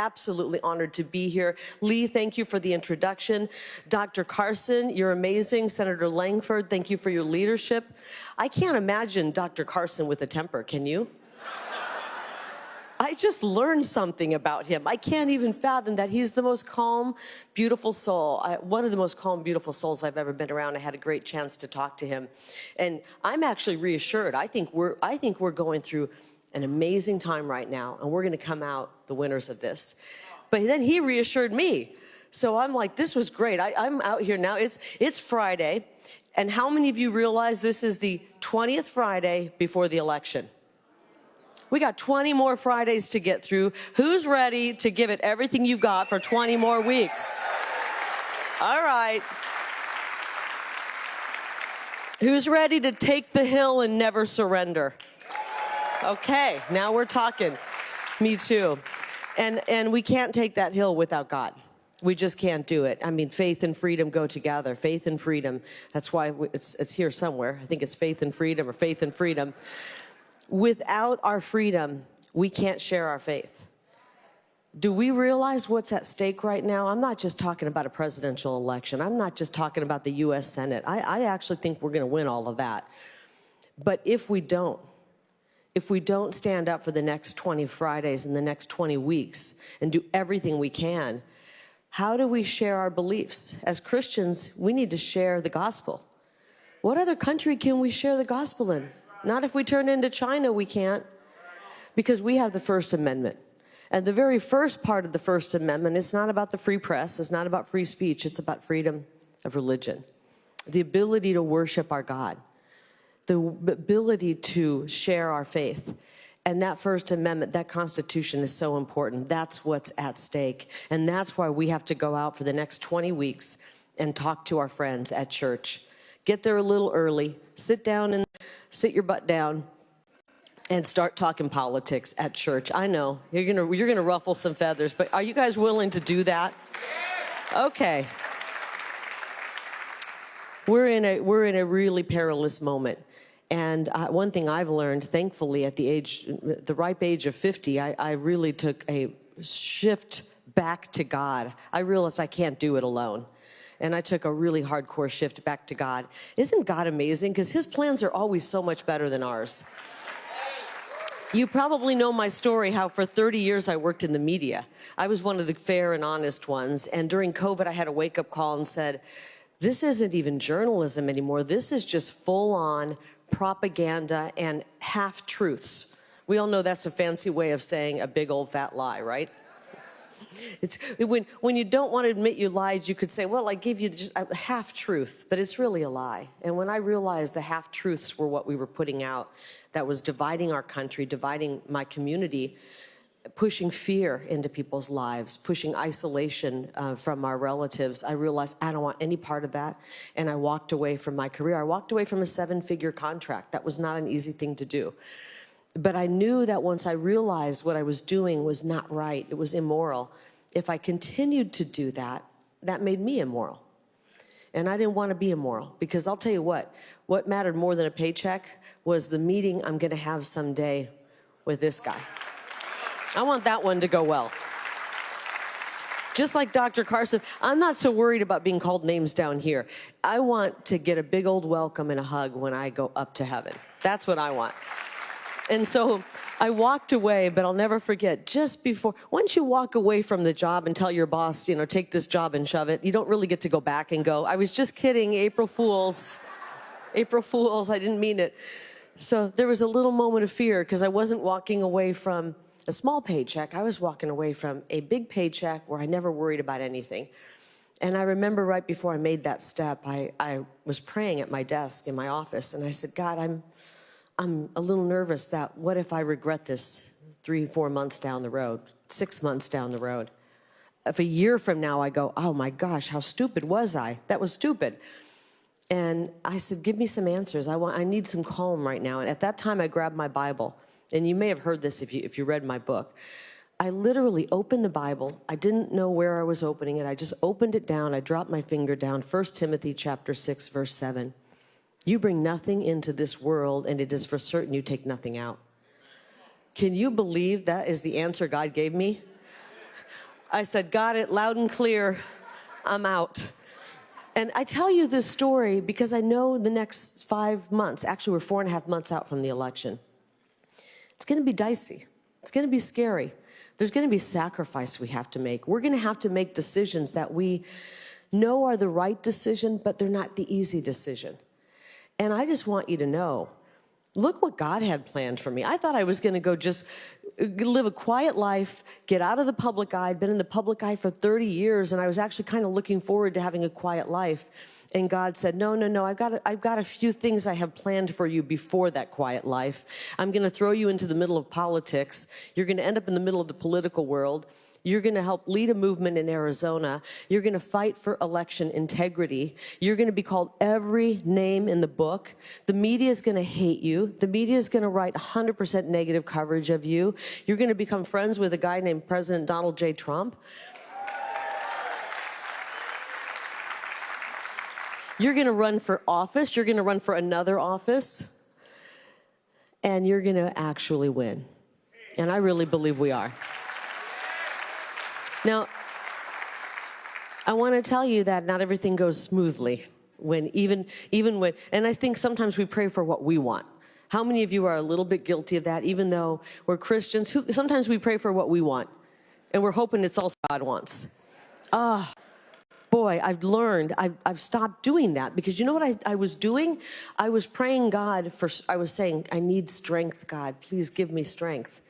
absolutely honored to be here. Lee, thank you for the introduction. Dr. Carson, you're amazing. Senator Lankford, thank you for your leadership. I can't imagine Dr. Carson with a temper, can you? I just learned something about him. I can't even fathom that he's the most calm, beautiful soul. One of the most calm, beautiful souls I've ever been around. I had a great chance to talk to him. And I'm actually reassured. I think we're going through an amazing time right now, and we're going to come out the winners of this. But then he reassured me. So I'm like, this was great. I'm out here now. It's Friday. And how many of you realize this is the 20th Friday before the election? We got 20 more Fridays to get through. Who's ready to give it everything you got for 20 more weeks? All right. Who's ready to take the hill and never surrender? Okay, now we're talking. Me too. And we can't take that hill without God. We just can't do it. I mean, faith and freedom go together. Faith and freedom. That's why it's here somewhere. I think it's faith and freedom or faith and freedom. Without our freedom, we can't share our faith. Do we realize what's at stake right now? I'm not just talking about a presidential election. I'm not just talking about the U.S. Senate. I actually think we're going to win all of that. But if we don't stand up for the next 20 Fridays and the next 20 weeks and do everything we can, how do we share our beliefs? As Christians, we need to share the gospel. What other country can we share the gospel in? Not if we turn into China, we can't, because we have the First Amendment. And the very first part of the First Amendment is not about the free press, it's not about free speech, it's about freedom of religion. The ability to worship our God, the ability to share our faith. And that First Amendment, that Constitution is so important. That's what's at stake. And that's why we have to go out for the next 20 weeks and talk to our friends at church. Get there a little early, sit your butt down and start talking politics at church. I know you're gonna ruffle some feathers, but are you guys willing to do that? Okay. We're in a really perilous moment. And one thing I've learned, thankfully, at the ripe age of 50, I really took a shift back to God. I realized I can't do it alone. And I took a really hardcore shift back to God. Isn't God amazing? Because his plans are always so much better than ours. You probably know my story, how for 30 years I worked in the media. I was one of the fair and honest ones. And during COVID, I had a wake-up call and said, this isn't even journalism anymore. This is just full-on propaganda and half-truths. We all know that's a fancy way of saying a big old fat lie, right? It's when you don't want to admit you lied, you could say, well, I gave you just a half-truth, but it's really a lie. And when I realized the half-truths were what we were putting out, that was dividing our country, dividing my community, pushing fear into people's lives, pushing isolation from our relatives, I realized I don't want any part of that. And I walked away from my career. I walked away from a 7-figure contract. That was not an easy thing to do. But I knew that once I realized what I was doing was not right, it was immoral, if I continued to do that, that made me immoral. And I didn't want to be immoral, because I'll tell you what mattered more than a paycheck was the meeting I'm going to have someday with this guy. I want that one to go well. Just like Dr. Carson, I'm not so worried about being called names down here. I want to get a big old welcome and a hug when I go up to heaven. That's what I want. And so I walked away, but I'll never forget, just before, once you walk away from the job and tell your boss, take this job and shove it, you don't really get to go back and go, I was just kidding, April Fools. April Fools, I didn't mean it. So there was a little moment of fear because I wasn't walking away from a small paycheck. I was walking away from a big paycheck where I never worried about anything. And I remember right before I made that step, I was praying at my desk in my office, and I said, God, I'm a little nervous that what if I regret this 3-4 months down the road, 6 months down the road? If a year from now I go, oh my gosh, how stupid was I? That was stupid. And I said, give me some answers. I need some calm right now. And at that time I grabbed my Bible. And you may have heard this if you read my book. I literally opened the Bible. I didn't know where I was opening it. I just opened it down. I dropped my finger down. 1 Timothy chapter 6, verse 7. You bring nothing into this world, and it is for certain you take nothing out. Can you believe that is the answer God gave me? I said, got it, loud and clear, I'm out. And I tell you this story because I know the next 5 months, actually we're 4.5 months out from the election. It's going to be dicey. It's going to be scary. There's going to be sacrifice we have to make. We're going to have to make decisions that we know are the right decision, but they're not the easy decision. And I just want you to know, look what God had planned for me. I thought I was going to go just live a quiet life, get out of the public eye. I'd been in the public eye for 30 years, and I was actually kind of looking forward to having a quiet life. And God said, no, I've got a few things I have planned for you before that quiet life. I'm going to throw you into the middle of politics. You're going to end up in the middle of the political world. You're going to help lead a movement in Arizona. You're going to fight for election integrity. You're going to be called every name in the book. The media is going to hate you. The media is going to write 100% negative coverage of you. You're going to become friends with a guy named President Donald J. Trump. You're going to run for office. You're going to run for another office. And you're going to actually win. And I really believe we are. Now, I want to tell you that not everything goes smoothly when even when, and I think sometimes we pray for what we want. How many of you are a little bit guilty of that, even though we're Christians? Sometimes we pray for what we want, and we're hoping it's also God wants. Boy, I've learned, I've stopped doing that, because you know what I was doing? I was praying God for, I was saying, I need strength, God, please give me strength.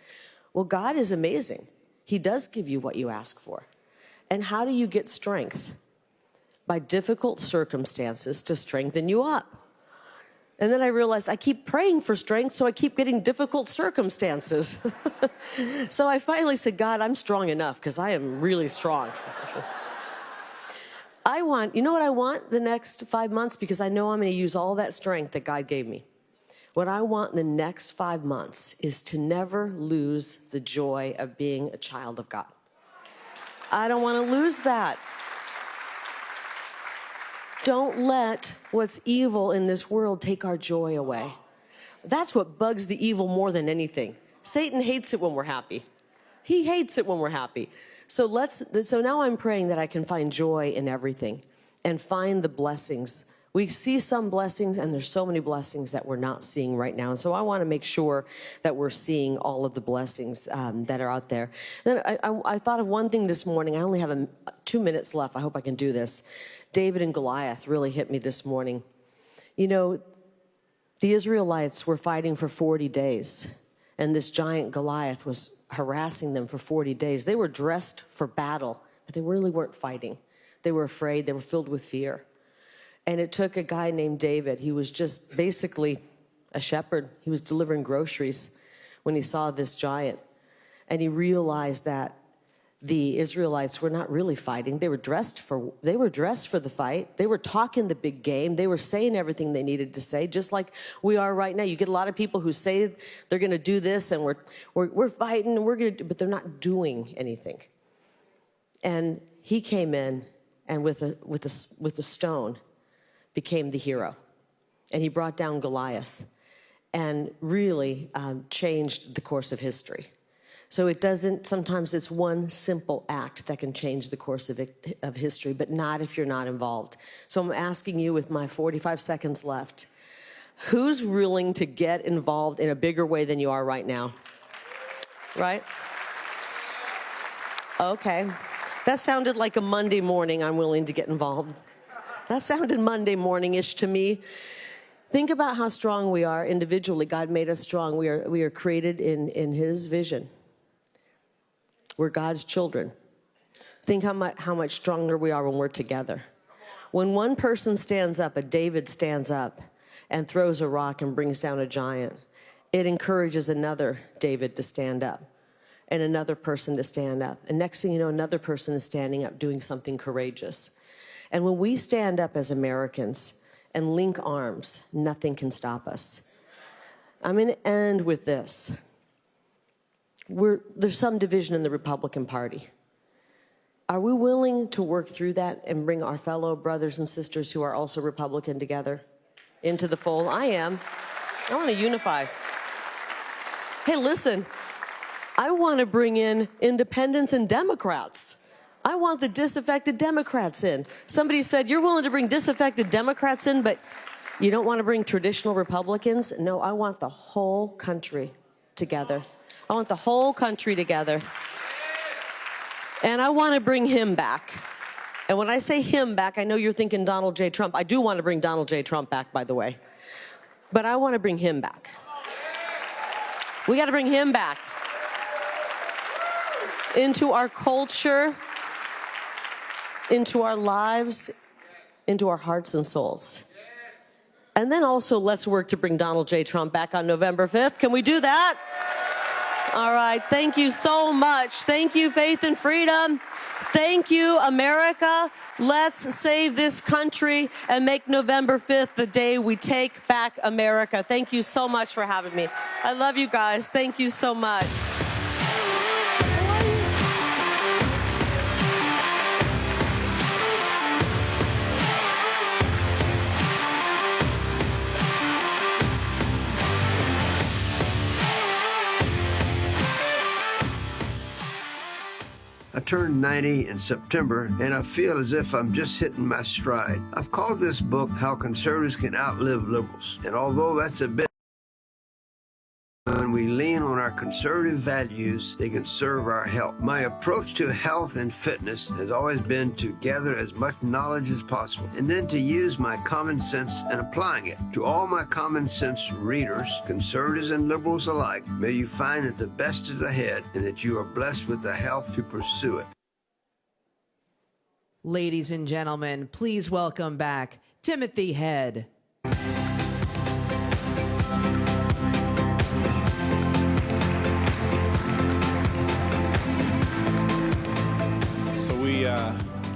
Well, God is amazing. He does give you what you ask for. And how do you get strength? By difficult circumstances to strengthen you up. And then I realized I keep praying for strength, so I keep getting difficult circumstances. So I finally said, God, I'm strong enough, because I am really strong. You know what I want the next 5 months? Because I know I'm going to use all that strength that God gave me. What I want in the next 5 months is to never lose the joy of being a child of God. I don't want to lose that. Don't let what's evil in this world take our joy away. That's what bugs the evil more than anything. Satan hates it when we're happy. He hates it when we're happy. So now I'm praying that I can find joy in everything and find the blessings. We see some blessings, and there's so many blessings that we're not seeing right now. And so I want to make sure that we're seeing all of the blessings that are out there. Then I thought of one thing this morning. I only have 2 minutes left. I hope I can do this. David and Goliath really hit me this morning. You know, the Israelites were fighting for 40 days, and this giant Goliath was harassing them for 40 days. They were dressed for battle, but they really weren't fighting. They were afraid. They were filled with fear. And it took a guy named David. He was just basically a shepherd. He was delivering groceries when he saw this giant. And he realized that the Israelites were not really fighting. They were dressed for the fight. They were talking the big game. They were saying everything they needed to say, just like we are right now. You get a lot of people who say they're going to do this, and we're fighting, and we're going to, but they're not doing anything. And he came in, and with a stone, became the hero. And he brought down Goliath and really changed the course of history. So sometimes it's one simple act that can change the course of history, but not if you're not involved. So I'm asking you, with my 45 seconds left, who's willing to get involved in a bigger way than you are right now? Right? Okay. That sounded like a Monday morning, I'm willing to get involved. That sounded Monday morning-ish to me. Think about how strong we are individually. God made us strong. We are created in His vision. We're God's children. Think how much stronger we are when we're together. When one person stands up, a David stands up and throws a rock and brings down a giant, it encourages another David to stand up and another person to stand up. And next thing you know, another person is standing up doing something courageous. And when we stand up as Americans and link arms, nothing can stop us. I'm going to end with this. There's some division in the Republican Party. Are we willing to work through that and bring our fellow brothers and sisters who are also Republican together into the fold? I am. I want to unify. Hey, listen, I want to bring in independents and Democrats. I want the disaffected Democrats in. Somebody said, you're willing to bring disaffected Democrats in, but you don't want to bring traditional Republicans? No, I want the whole country together. I want the whole country together. And I want to bring him back. And when I say him back, I know you're thinking Donald J. Trump. I do want to bring Donald J. Trump back, by the way. But I want to bring him back. We got to bring him back into our culture, into our lives, into our hearts and souls. And then also let's work to bring Donald J. Trump back on November 5th. Can we do that? All right. Thank you so much. Thank you, Faith and Freedom. Thank you, America. Let's save this country and make November 5th the day we take back America. Thank you so much for having me. I love you guys. Thank you so much. I turned 90 in September, and I feel as if I'm just hitting my stride. I've called this book How Conservatives Can Outlive Liberals, and although that's a bit, when we lean on our conservative values, they can serve our health. My approach to health and fitness has always been to gather as much knowledge as possible, and then to use my common sense in applying it. To all my common sense readers, conservatives and liberals alike, may you find that the best is ahead and that you are blessed with the health to pursue it. Ladies and gentlemen, please welcome back Timothy Head.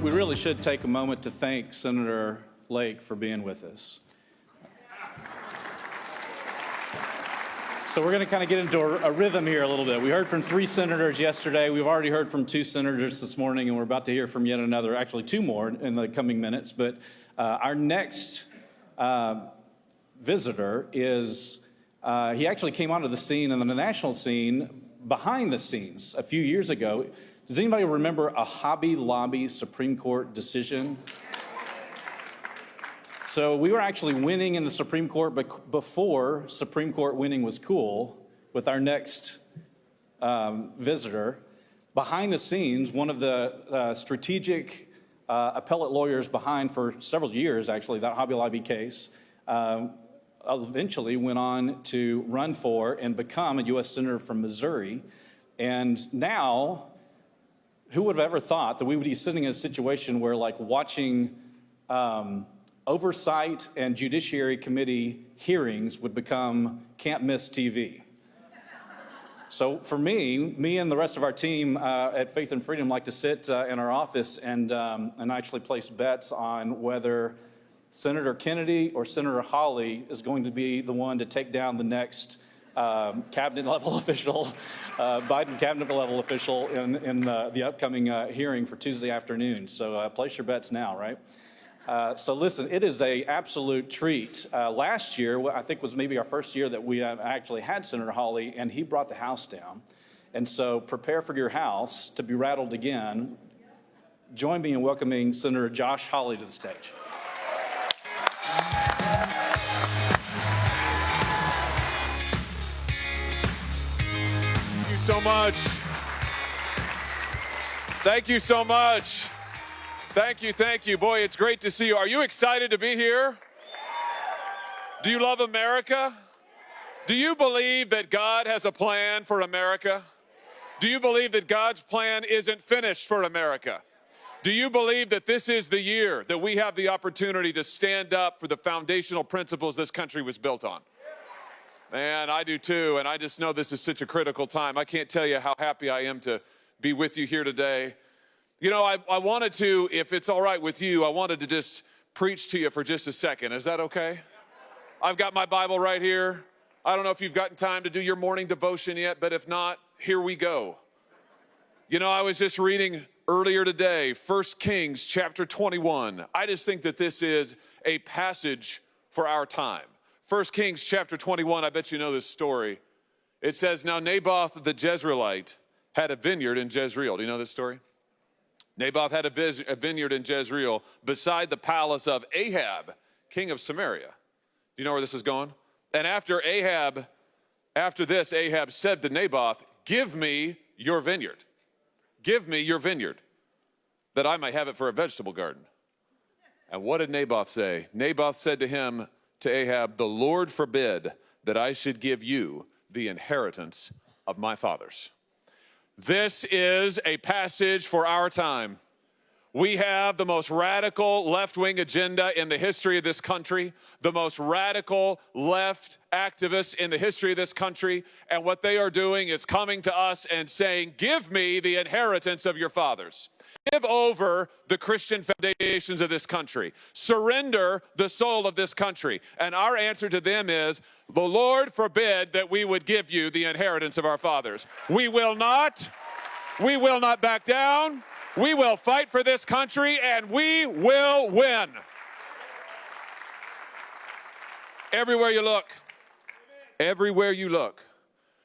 We really should take a moment to thank Senator Lake for being with us. So we're going to kind of get into a rhythm here a little bit. We heard from 3 senators yesterday. We've already heard from 2 senators this morning, and we're about to hear from yet another, actually 2 more in the coming minutes. But our next visitor is, he actually came onto the scene and the national scene behind the scenes a few years ago. Does anybody remember a Hobby Lobby Supreme Court decision? So we were actually winning in the Supreme Court, but before Supreme Court winning was cool, with our next visitor, behind the scenes, one of the strategic appellate lawyers behind for several years, actually, that Hobby Lobby case, eventually went on to run for and become a U.S. Senator from Missouri. And now, who would have ever thought that we would be sitting in a situation where, like, watching oversight and Judiciary Committee hearings would become can't-miss TV? So for me and the rest of our team at Faith and Freedom like to sit in our office and actually place bets on whether Senator Kennedy or Senator Hawley is going to be the one to take down the next cabinet-level official, Biden cabinet-level official in the upcoming hearing for Tuesday afternoon. So place your bets now, right? So listen, it is an absolute treat. Last year, I think was maybe our first year that we actually had Senator Hawley, and he brought the House down. And so prepare for your House to be rattled again. Join me in welcoming Senator Josh Hawley to the stage. So much. Thank you so much. Thank you. Boy, it's great to see you. Are you excited to be here? Do you love America? Do you believe that God has a plan for America? Do you believe that God's plan isn't finished for America? Do you believe that this is the year that we have the opportunity to stand up for the foundational principles this country was built on? Man, I do too, and I just know this is such a critical time. I can't tell you how happy I am to be with you here today. You know, I wanted to, if it's all right with you, I wanted to just preach to you for just a second. Is that okay? I've got my Bible right here. I don't know if you've gotten time to do your morning devotion yet, but if not, here we go. You know, I was just reading earlier today, 1 Kings chapter 21. I just think that this is a passage for our time. 1 Kings chapter 21, I bet you know this story. It says, now Naboth the Jezreelite had a vineyard in Jezreel. Do you know this story? Naboth had a vineyard in Jezreel beside the palace of Ahab, king of Samaria. Do you know where this is going? And after this, Ahab said to Naboth, give me your vineyard. Give me your vineyard, that I may have it for a vegetable garden. And what did Naboth say? Naboth said to him, to Ahab, the Lord forbid that I should give you the inheritance of my fathers. This is a passage for our time. We have the most radical left-wing agenda in the history of this country, the most radical left activists in the history of this country, and what they are doing is coming to us and saying, give me the inheritance of your fathers. Give over the Christian foundations of this country. Surrender the soul of this country. And our answer to them is, the Lord forbid that we would give you the inheritance of our fathers. We will not back down. We will fight for this country, and we will win. Everywhere you look,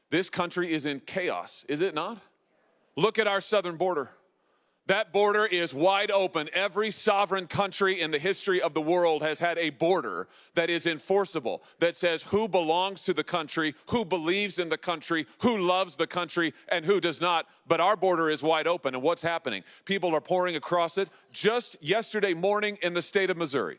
this country is in chaos, is it not? Look at our southern border. That border is wide open. Every sovereign country in the history of the world has had a border that is enforceable, that says who belongs to the country, who believes in the country, who loves the country, and who does not. But our border is wide open, and what's happening? People are pouring across it. Just yesterday morning in the state of Missouri,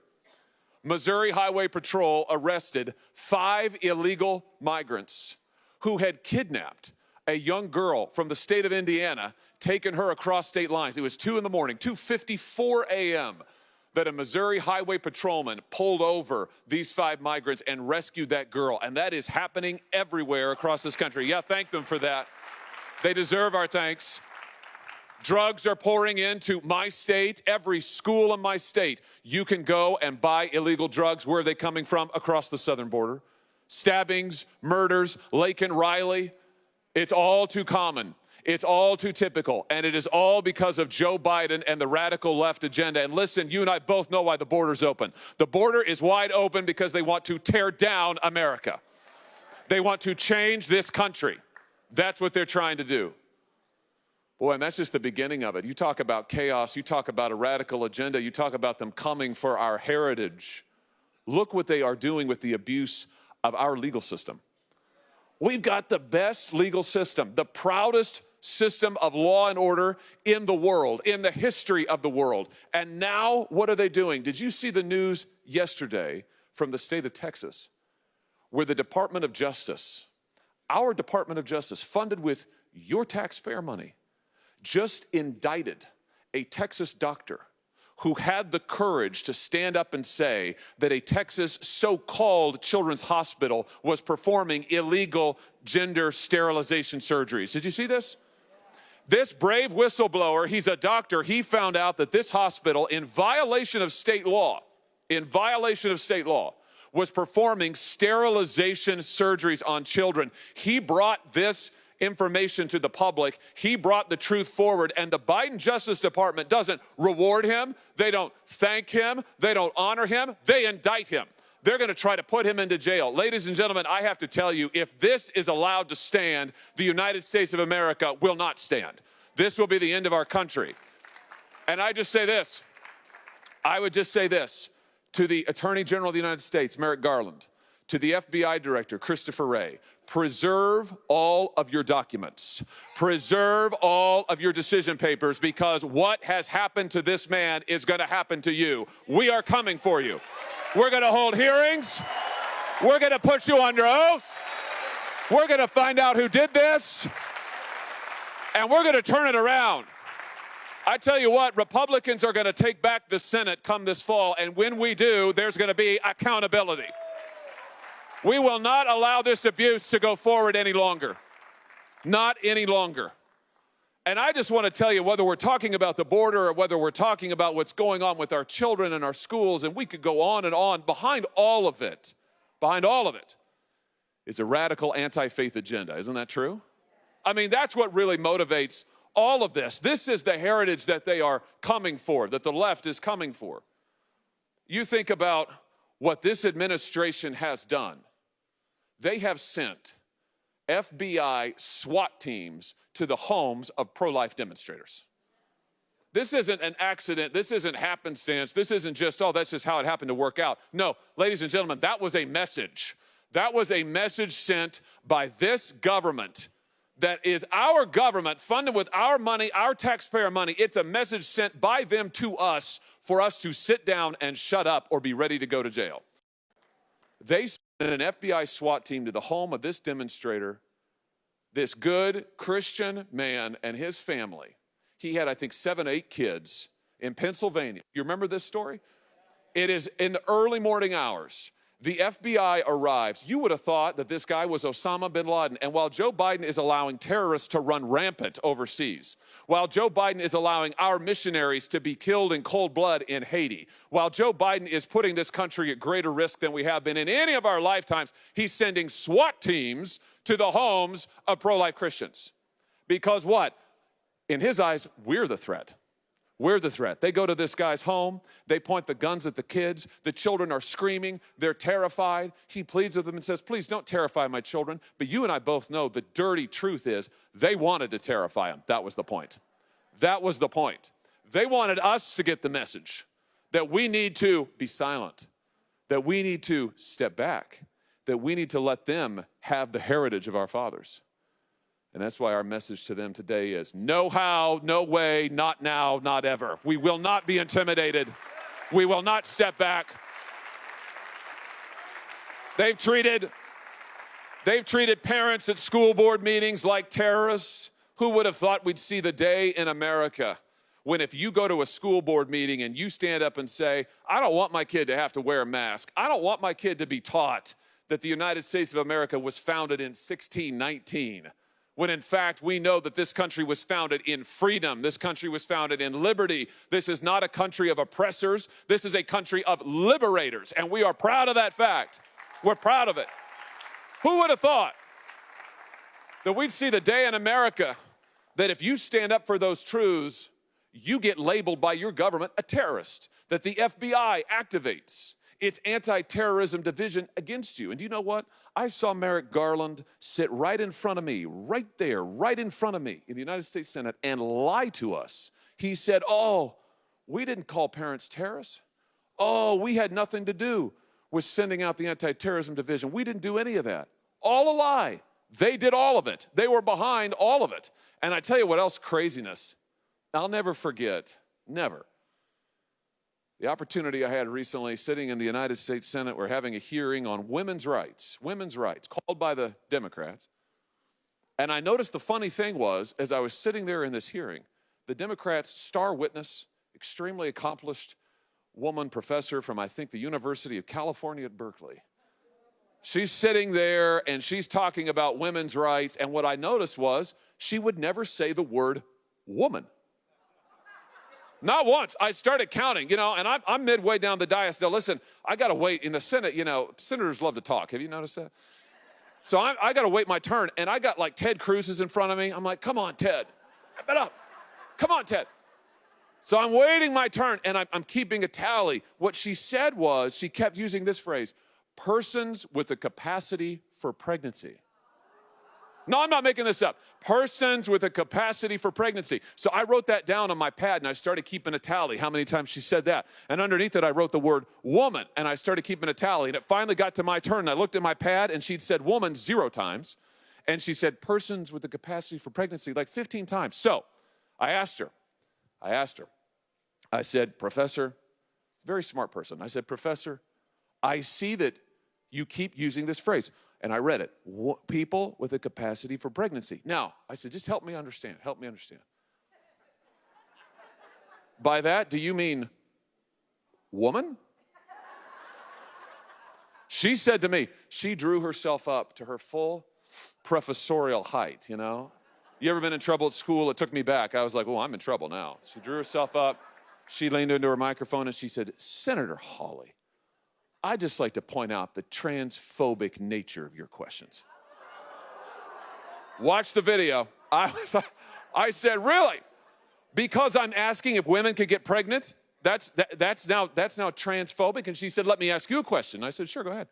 Missouri Highway Patrol arrested 5 illegal migrants who had kidnapped a young girl from the state of Indiana, taken her across state lines. It was 2 in the morning, 2:54 a.m., that a Missouri highway patrolman pulled over these 5 migrants and rescued that girl. And that is happening everywhere across this country. Yeah, thank them for that. They deserve our thanks. Drugs are pouring into my state. Every school in my state, you can go and buy illegal drugs. Where are they coming from? Across the southern border. Stabbings, murders, Lake and Riley. It's all too common. It's all too typical. And it is all because of Joe Biden and the radical left agenda. And listen, you and I both know why the border's open. The border is wide open because they want to tear down America. They want to change this country. That's what they're trying to do. Boy, and that's just the beginning of it. You talk about chaos. You talk about a radical agenda. You talk about them coming for our heritage. Look what they are doing with the abuse of our legal system. We've got the best legal system, the proudest system of law and order in the world, in the history of the world. And now, what are they doing? Did you see the news yesterday from the state of Texas, where the Department of Justice, our Department of Justice, funded with your taxpayer money, just indicted a Texas doctor who had the courage to stand up and say that a Texas so-called children's hospital was performing illegal gender sterilization surgeries. Did you see this? This brave whistleblower, he's a doctor, he found out that this hospital, in violation of state law, was performing sterilization surgeries on children. He brought this information to the public. He brought the truth forward, and the Biden Justice Department doesn't reward him. They don't thank him. They don't honor him. They indict him. They're going to try to put him into jail. Ladies and gentlemen, I have to tell you, if this is allowed to stand, the United States of America will not stand. This will be the end of our country. And I would just say this to the Attorney General of the United States, Merrick Garland, to the FBI Director, Christopher Wray: preserve all of your documents. Preserve all of your decision papers, because what has happened to this man is going to happen to you. We are coming for you. We're going to hold hearings. We're going to put you under oath. We're going to find out who did this. And we're going to turn it around. I tell you what, Republicans are going to take back the Senate come this fall. And when we do, there's going to be accountability. We will not allow this abuse to go forward any longer. Not any longer. And I just want to tell you, whether we're talking about the border or whether we're talking about what's going on with our children and our schools, and we could go on and on, behind all of it is a radical anti-faith agenda. Isn't that true? I mean, that's what really motivates all of this. This is the heritage that they are coming for, that the left is coming for. You think about what this administration has done. They have sent FBI SWAT teams to the homes of pro-life demonstrators. This isn't an accident. This isn't happenstance. This isn't just, oh, that's just how it happened to work out. No, ladies and gentlemen, that was a message. That was a message sent by this government that is our government, funded with our money, our taxpayer money. It's a message sent by them to us for us to sit down and shut up or be ready to go to jail. They sent an FBI SWAT team to the home of this demonstrator, this good Christian man and his family. He had, I think, 7, 8 kids in Pennsylvania. You remember this story? It is in the early morning hours. The FBI arrives. You would have thought that this guy was Osama bin Laden. And while Joe Biden is allowing terrorists to run rampant overseas, while Joe Biden is allowing our missionaries to be killed in cold blood in Haiti, while Joe Biden is putting this country at greater risk than we have been in any of our lifetimes, he's sending SWAT teams to the homes of pro-life Christians. Because what? In his eyes, we're the threat. We're the threat. They go to this guy's home. They point the guns at the kids. The children are screaming. They're terrified. He pleads with them and says, please don't terrify my children. But you and I both know the dirty truth is they wanted to terrify them. That was the point. That was the point. They wanted us to get the message that we need to be silent, that we need to step back, that we need to let them have the heritage of our fathers. And that's why our message to them today is no how, no way, not now, not ever. We will not be intimidated. We will not step back. They've treated parents at school board meetings like terrorists. Who would have thought we'd see the day in America when if you go to a school board meeting and you stand up and say, I don't want my kid to have to wear a mask. I don't want my kid to be taught that the United States of America was founded in 1619. When in fact we know that this country was founded in freedom. This country was founded in liberty. This is not a country of oppressors. This is a country of liberators, and we are proud of that fact. We're proud of it. Who would have thought that we'd see the day in America that if you stand up for those truths, you get labeled by your government a terrorist, that the FBI activates its anti-terrorism division against you. And do you know what? I saw Merrick Garland sit right in front of me, right there, right in front of me in the United States Senate and lie to us. He said, oh, we didn't call parents terrorists. Oh, we had nothing to do with sending out the anti-terrorism division. We didn't do any of that. All a lie. They did all of it. They were behind all of it. And I tell you what else, craziness. I'll never forget, never. The opportunity I had recently, sitting in the United States Senate, we're having a hearing on women's rights, called by the Democrats. And I noticed the funny thing was, as I was sitting there in this hearing, the Democrats' star witness, extremely accomplished woman professor from, I think, the University of California at Berkeley. She's sitting there and she's talking about women's rights. And what I noticed was she would never say the word woman. Not once. I started counting, and I'm midway down the dais. Now, listen, I got to wait in the Senate. Senators love to talk. Have you noticed that? So I got to wait my turn, and I got like Ted Cruz is in front of me. I'm like, come on, Ted. Wrap it up. Come on, Ted. So I'm waiting my turn, and I'm keeping a tally. What she said was, she kept using this phrase, persons with the capacity for pregnancy. No, I'm not making this up. Persons with a capacity for pregnancy. So I wrote that down on my pad, and I started keeping a tally, how many times she said that. And underneath it, I wrote the word woman, and I started keeping a tally. And it finally got to my turn, and I looked at my pad, and she'd said woman 0 times. And she said persons with the capacity for pregnancy like 15 times. So I asked her. I said, Professor, very smart person. I said, Professor, I see that you keep using this phrase. And I read it, people with a capacity for pregnancy. Now, I said, just help me understand. By that, do you mean woman? She said to me, she drew herself up to her full professorial height, You ever been in trouble at school? It took me back. I was like, well, I'm in trouble now. She drew herself up. She leaned into her microphone and she said, Senator Hawley, I'd just like to point out the transphobic nature of your questions. Watch the video. I said, really? Because I'm asking if women can get pregnant? That's now transphobic? And she said, let me ask you a question. I said, sure, go ahead.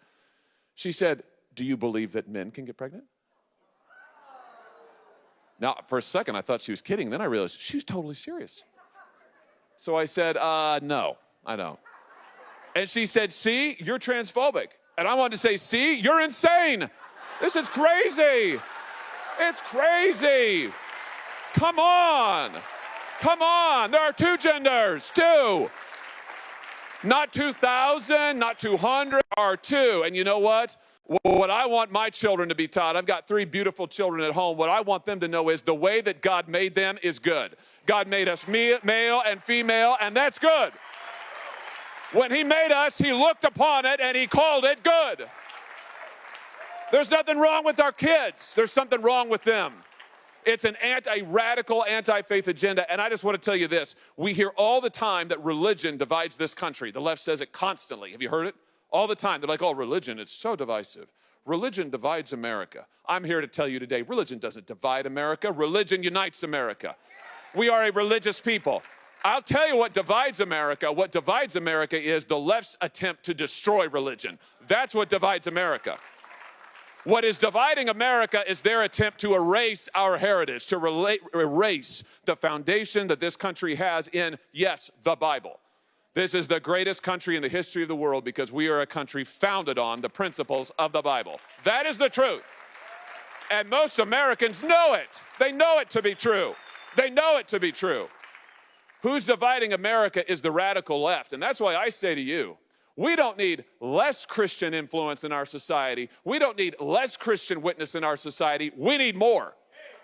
She said, do you believe that men can get pregnant? Now, for a second, I thought she was kidding. Then I realized she was totally serious. So I said, no, I don't. And she said, see, you're transphobic. And I wanted to say, see, you're insane. This is crazy. It's crazy. Come on. Come on. There are two genders, two. Not 2,000, not 200, are two. And you know what? What I want my children to be taught, I've got 3 beautiful children at home. What I want them to know is the way that God made them is good. God made us male and female, and that's good. When he made us, he looked upon it and he called it good. There's nothing wrong with our kids. There's something wrong with them. It's an radical anti-faith agenda. And I just want to tell you this. We hear all the time that religion divides this country. The left says it constantly. Have you heard it? All the time. They're like, oh, religion, it's so divisive. Religion divides America. I'm here to tell you today, religion doesn't divide America. Religion unites America. We are a religious people. I'll tell you what divides America. What divides America is the left's attempt to destroy religion. That's what divides America. What is dividing America is their attempt to erase our heritage, to erase the foundation that this country has in, yes, the Bible. This is the greatest country in the history of the world because we are a country founded on the principles of the Bible. That is the truth. And most Americans know it. They know it to be true. They know it to be true. Who's dividing America is the radical left. And that's why I say to you, we don't need less Christian influence in our society. We don't need less Christian witness in our society. We need more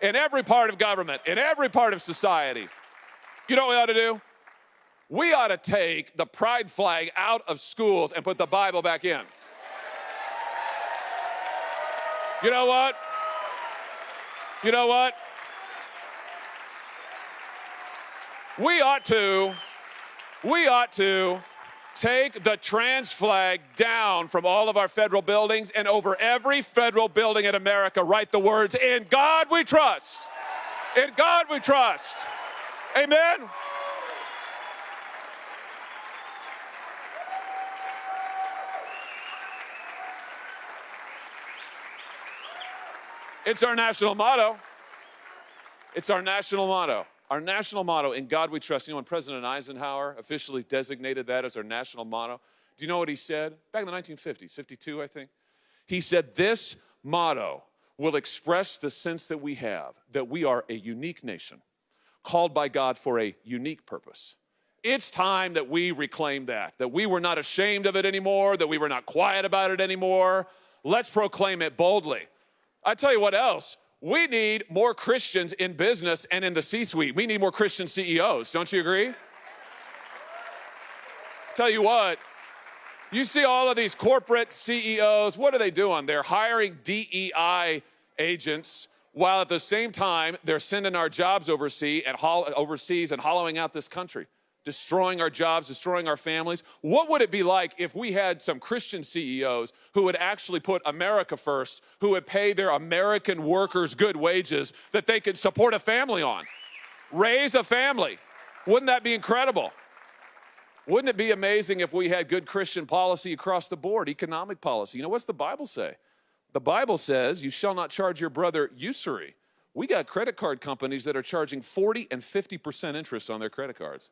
in every part of government, in every part of society. You know what we ought to do? We ought to take the pride flag out of schools and put the Bible back in. You know what? You know what? We ought to take the trans flag down from all of our federal buildings, and over every federal building in America write the words, "In God we trust." In God we trust. Amen? It's our national motto. It's our national motto. Our national motto, in God we trust. You know, when President Eisenhower officially designated that as our national motto, do you know what he said? Back in the 1950s, 52, I think. He said, this motto will express the sense that we have, that we are a unique nation, called by God for a unique purpose. It's time that we reclaim that we were not ashamed of it anymore, that we were not quiet about it anymore. Let's proclaim it boldly. I tell you what else. We need more Christians in business and in the C-suite. We need more Christian CEOs. Don't you agree? Tell you what, you see all of these corporate CEOs, what are they doing? They're hiring DEI agents while at the same time they're sending our jobs overseas and hollowing out this country, destroying our jobs, destroying our families. What would it be like if we had some Christian CEOs who would actually put America first, who would pay their American workers good wages that they could support a family on, raise a family? Wouldn't that be incredible? Wouldn't it be amazing if we had good Christian policy across the board, economic policy? You know, what's the Bible say? The Bible says, you shall not charge your brother usury. We got credit card companies that are charging 40 and 50% interest on their credit cards.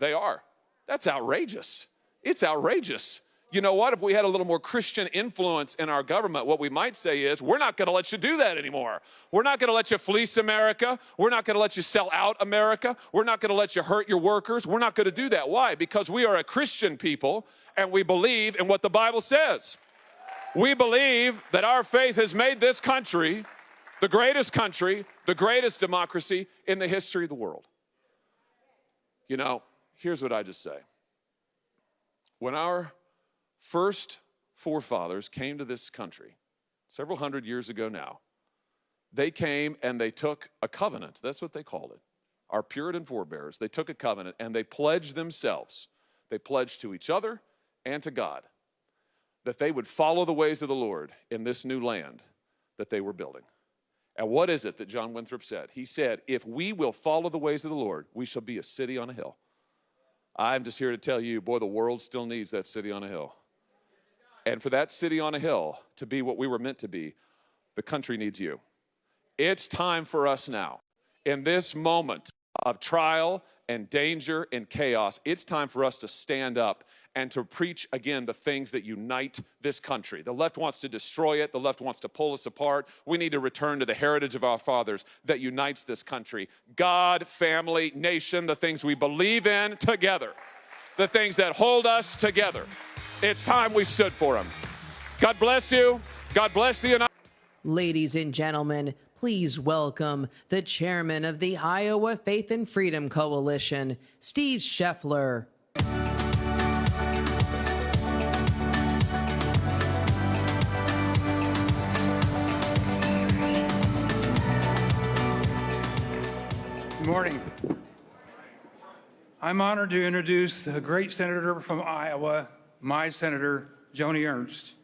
They are. That's outrageous. It's outrageous. You know what? If we had a little more Christian influence in our government, what we might say is, we're not going to let you do that anymore. We're not going to let you fleece America. We're not going to let you sell out America. We're not going to let you hurt your workers. We're not going to do that. Why? Because we are a Christian people, and we believe in what the Bible says. We believe that our faith has made this country, the greatest democracy in the history of the world. You know, here's what I just say. When our first forefathers came to this country, several hundred years ago now, they came and they took a covenant. That's what they called it. Our Puritan forebears, they took a covenant and they pledged themselves. They pledged to each other and to God that they would follow the ways of the Lord in this new land that they were building. And what is it that John Winthrop said? He said, if we will follow the ways of the Lord, we shall be a city on a hill. I'm just here to tell you, boy, the world still needs that city on a hill. And for that city on a hill to be what we were meant to be, the country needs you. It's time for us now, in this moment of trial and danger and chaos, it's time for us to stand up and to preach again the things that unite this country. The left wants to destroy it. The left wants to pull us apart. We need to return to the heritage of our fathers that unites this country. God, family, nation, the things we believe in together, the things that hold us together. It's time we stood for them. God bless you. God bless the United States. Ladies and gentlemen, please welcome the chairman of the Iowa Faith and Freedom Coalition, Steve Scheffler. Good morning. I'm honored to introduce the great senator from Iowa, my senator, Joni Ernst.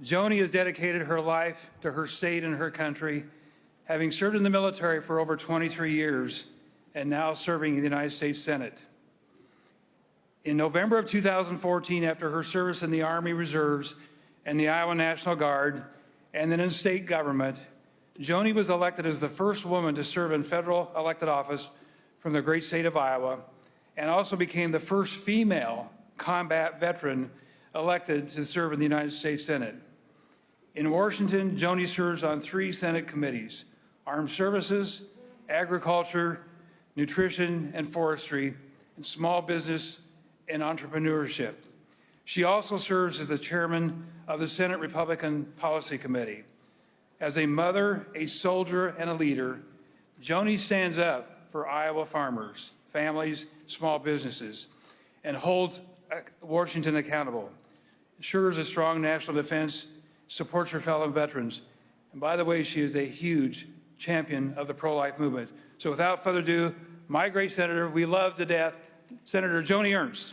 Joni has dedicated her life to her state and her country, having served in the military for over 23 years and now serving in the United States Senate. In November of 2014, after her service in the Army Reserves and the Iowa National Guard, and then in state government, Joni was elected as the first woman to serve in federal elected office from the great state of Iowa, and also became the first female combat veteran elected to serve in the United States Senate. In Washington, Joni serves on 3 Senate committees: Armed Services, Agriculture, Nutrition and Forestry, and Small Business and Entrepreneurship. She also serves as the chairman of the Senate Republican Policy Committee. As a mother, a soldier, and a leader, Joni stands up for Iowa farmers, families, small businesses, and holds Washington accountable, ensures a strong national defense, supports her fellow veterans. And by the way, she is a huge champion of the pro-life movement. So without further ado, my great senator, we love to death, Senator Joni Ernst.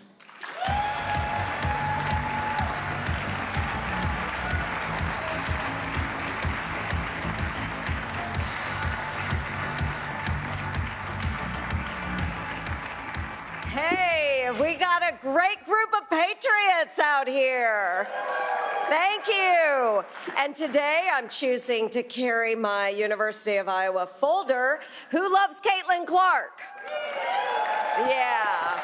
Hey, we got a great group of patriots out here. Thank you. And today I'm choosing to carry my University of Iowa folder. Who loves Caitlin Clark? Yeah.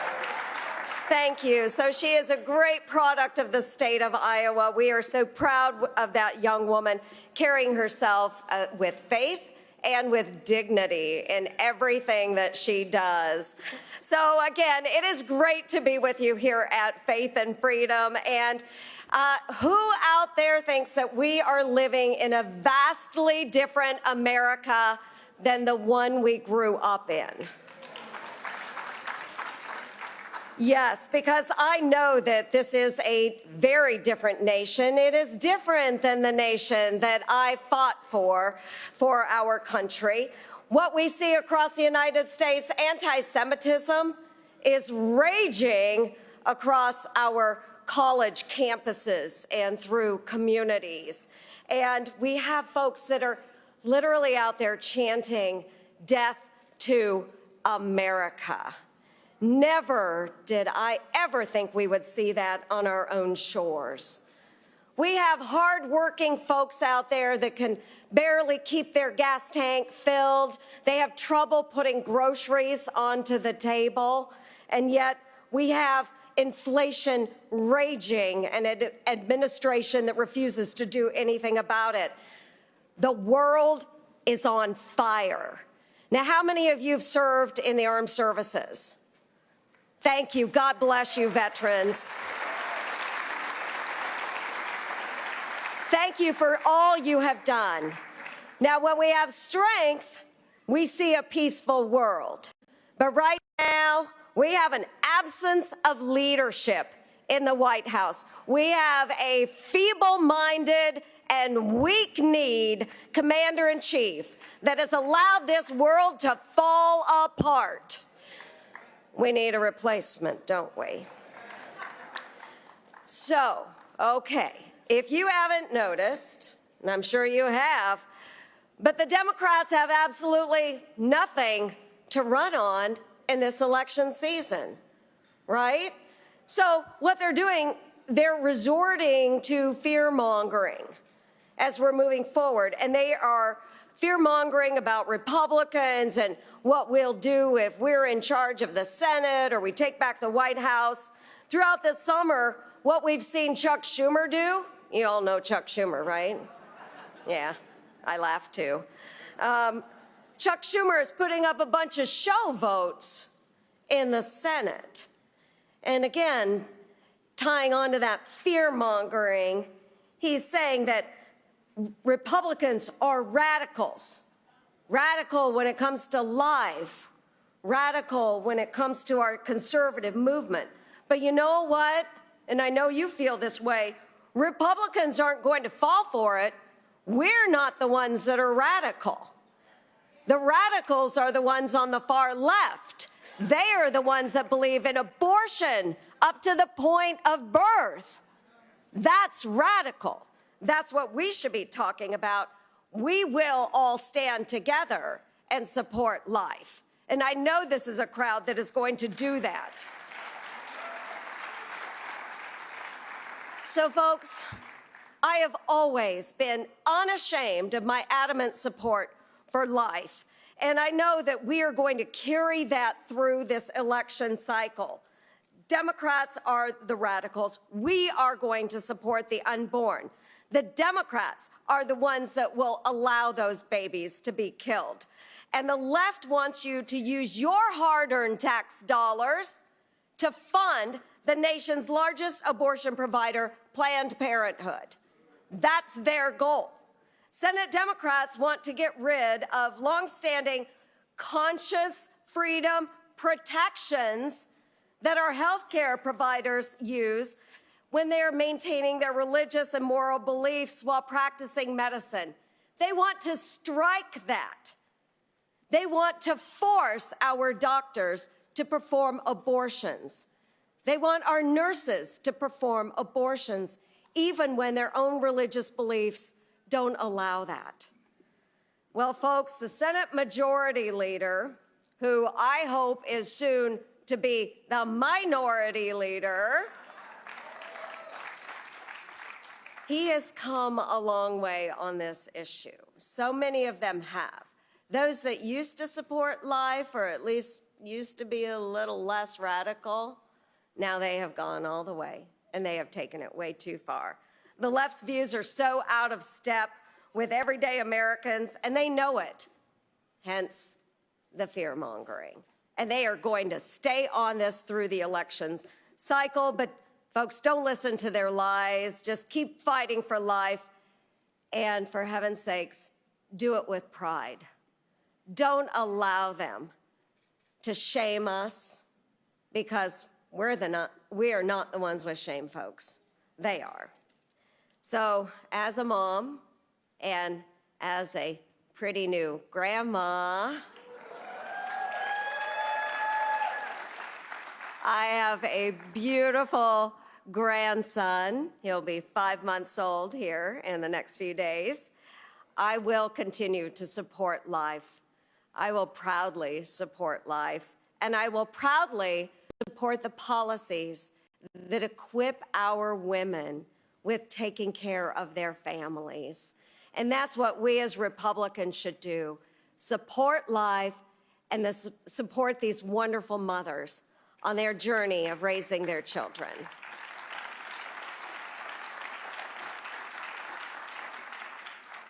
Thank you. So she is a great product of the state of Iowa. We are so proud of that young woman carrying herself with faith and with dignity in everything that she does. So again, it is great to be with you here at Faith and Freedom. And who out there thinks that we are living in a vastly different America than the one we grew up in? Yes, because I know that this is a very different nation. It is different than the nation that I fought for our country. What we see across the United States, anti-Semitism is raging across our college campuses and through communities. And we have folks that are literally out there chanting, "Death to America." Never did I ever think we would see that on our own shores. We have hardworking folks out there that can barely keep their gas tank filled. They have trouble putting groceries onto the table. And yet we have inflation raging and an administration that refuses to do anything about it. The world is on fire. Now, how many of you have served in the armed services? Thank you. God bless you, veterans. Thank you for all you have done. Now, when we have strength, we see a peaceful world. But right now, we have an absence of leadership in the White House. We have a feeble-minded and weak-kneed commander-in-chief that has allowed this world to fall apart. We need a replacement, don't we? So, okay, if you haven't noticed, and I'm sure you have, but the Democrats have absolutely nothing to run on in this election season, right? So what they're doing, they're resorting to fear-mongering as we're moving forward, and they are fear-mongering about Republicans and what we'll do if we're in charge of the Senate or we take back the White House. Throughout the summer, what we've seen Chuck Schumer do, you all know Chuck Schumer, right? Yeah, I laugh too. Chuck Schumer is putting up a bunch of show votes in the Senate. And again, tying on to that fear-mongering, he's saying that Republicans are radicals. Radical when it comes to life. Radical when it comes to our conservative movement. But you know what? And I know you feel this way. Republicans aren't going to fall for it. We're not the ones that are radical. The radicals are the ones on the far left. They are the ones that believe in abortion up to the point of birth. That's radical. That's what we should be talking about. We will all stand together and support life. And I know this is a crowd that is going to do that. So, folks, I have always been unashamed of my adamant support for life. And I know that we are going to carry that through this election cycle. Democrats are the radicals. We are going to support the unborn. The Democrats are the ones that will allow those babies to be killed. And the left wants you to use your hard-earned tax dollars to fund the nation's largest abortion provider, Planned Parenthood. That's their goal. Senate Democrats want to get rid of longstanding conscious freedom protections that our health care providers use when they are maintaining their religious and moral beliefs while practicing medicine. They want to strike that. They want to force our doctors to perform abortions. They want our nurses to perform abortions, even when their own religious beliefs don't allow that. Well, folks, the Senate Majority Leader, who I hope is soon to be the Minority Leader, he has come a long way on this issue. So many of them have. Those that used to support life, or at least used to be a little less radical, now they have gone all the way, and they have taken it way too far. The left's views are so out of step with everyday Americans, and they know it, hence the fear-mongering. And they are going to stay on this through the elections cycle, but folks, don't listen to their lies. Just keep fighting for life, and for heaven's sakes, do it with pride. Don't allow them to shame us, because we are not the ones with shame, folks. They are. So, as a mom and as a pretty new grandma, I have a beautiful grandson. He'll be 5 months old here in the next few days. I will continue to support life. I will proudly support life, and I will proudly support the policies that equip our women with taking care of their families. And that's what we as Republicans should do. Support life and support these wonderful mothers on their journey of raising their children.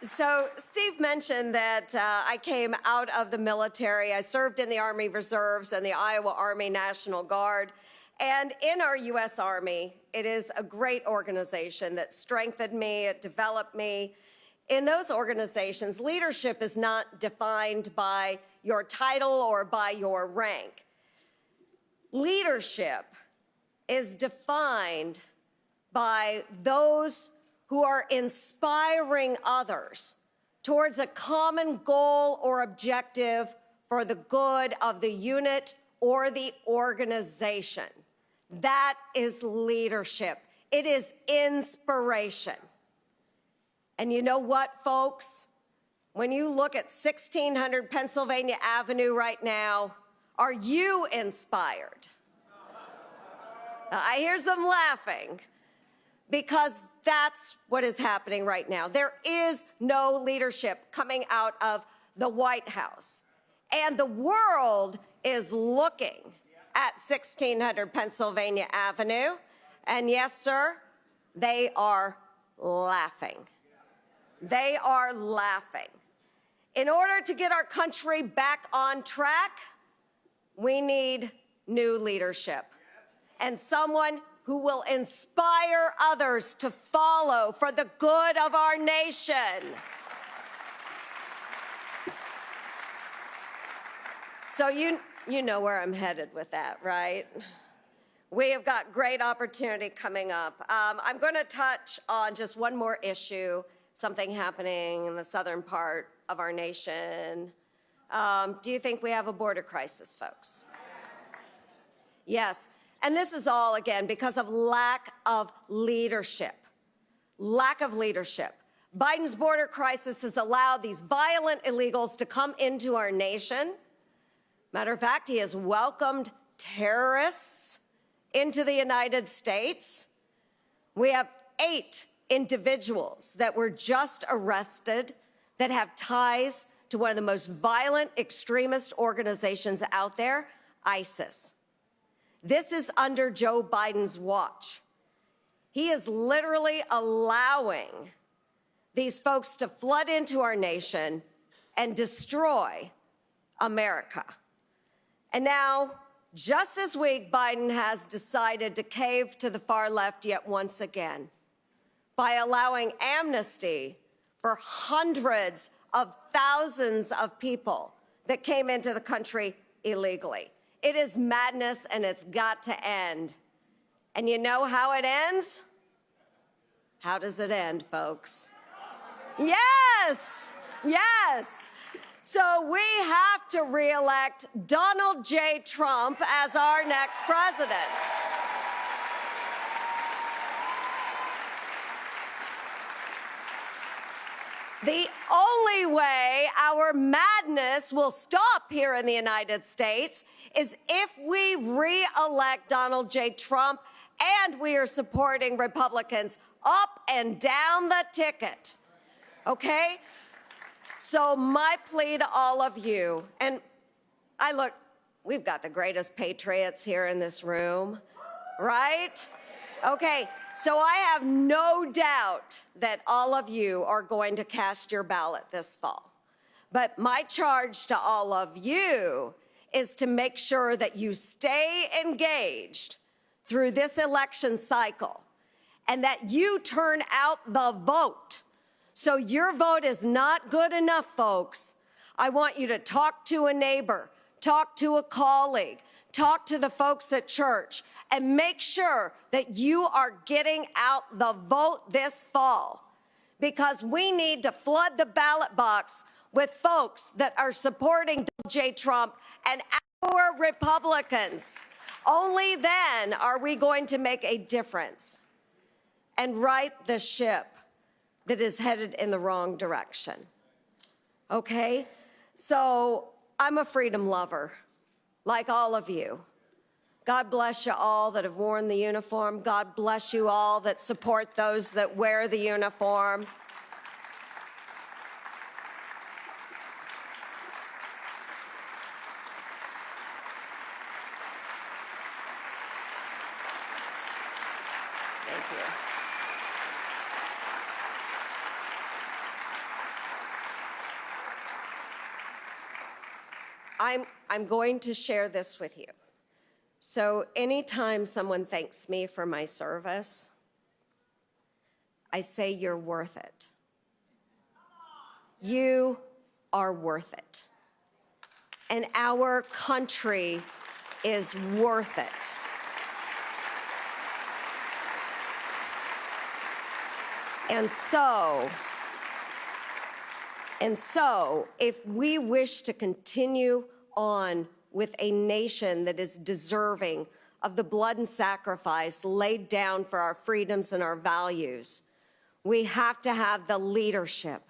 So Steve mentioned that I came out of the military. I served in the Army Reserves and the Iowa Army National Guard. And in our U.S. Army, it is a great organization that strengthened me, it developed me. In those organizations, leadership is not defined by your title or by your rank. Leadership is defined by those who are inspiring others towards a common goal or objective for the good of the unit or the organization. That is leadership. It is inspiration. And you know what, folks? When you look at 1600 Pennsylvania Avenue right now, are you inspired? I hear some laughing, because That's what is happening right now. There is no leadership coming out of the White House. And the world is looking at 1600 Pennsylvania Avenue. And yes, sir, they are laughing. They are laughing. In order to get our country back on track, we need new leadership and someone who will inspire others to follow for the good of our nation. So you know where I'm headed with that, right? We have got great opportunity coming up. I'm going to touch on just one more issue, something happening in the southern part of our nation. Do you think we have a border crisis, folks? Yes. And this is all, again, because of lack of leadership. Lack of leadership. Biden's border crisis has allowed these violent illegals to come into our nation. Matter of fact, he has welcomed terrorists into the United States. We have 8 individuals that were just arrested that have ties to one of the most violent extremist organizations out there, ISIS. This is under Joe Biden's watch. He is literally allowing these folks to flood into our nation and destroy America. And now, just this week, Biden has decided to cave to the far left yet once again by allowing amnesty for hundreds of thousands of people that came into the country illegally. It is madness, and it's got to end. And you know how it ends? How does it end, folks? Yes! Yes! So we have to re-elect Donald J. Trump as our next president. The only way our madness will stop here in the United States is if we re-elect Donald J. Trump and we are supporting Republicans up and down the ticket, okay? So my plea to all of you, and we've got the greatest patriots here in this room, right? Okay, so I have no doubt that all of you are going to cast your ballot this fall. But my charge to all of you is to make sure that you stay engaged through this election cycle and that you turn out the vote. So your vote is not good enough, folks. I want you to talk to a neighbor, talk to a colleague, talk to the folks at church, and make sure that you are getting out the vote this fall, because we need to flood the ballot box with folks that are supporting Donald J. Trump and our Republicans. Only then are we going to make a difference and right the ship that is headed in the wrong direction. Okay? So I'm a freedom lover, like all of you. God bless you all that have worn the uniform. God bless you all that support those that wear the uniform. Thank you. I'm going to share this with you. So anytime someone thanks me for my service, I say you're worth it. You are worth it. And our country is worth it. And so, if we wish to continue on with a nation that is deserving of the blood and sacrifice laid down for our freedoms and our values, we have to have the leadership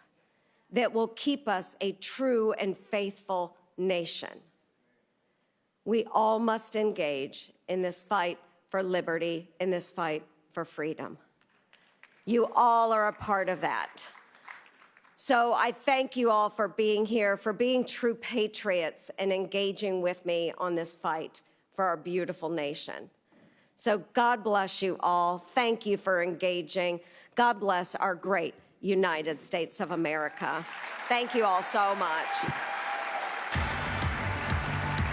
that will keep us a true and faithful nation. We all must engage in this fight for liberty, in this fight for freedom. You all are a part of that. So I thank you all for being here, for being true patriots and engaging with me on this fight for our beautiful nation. So God bless you all. Thank you for engaging. God bless our great United States of America. Thank you all so much.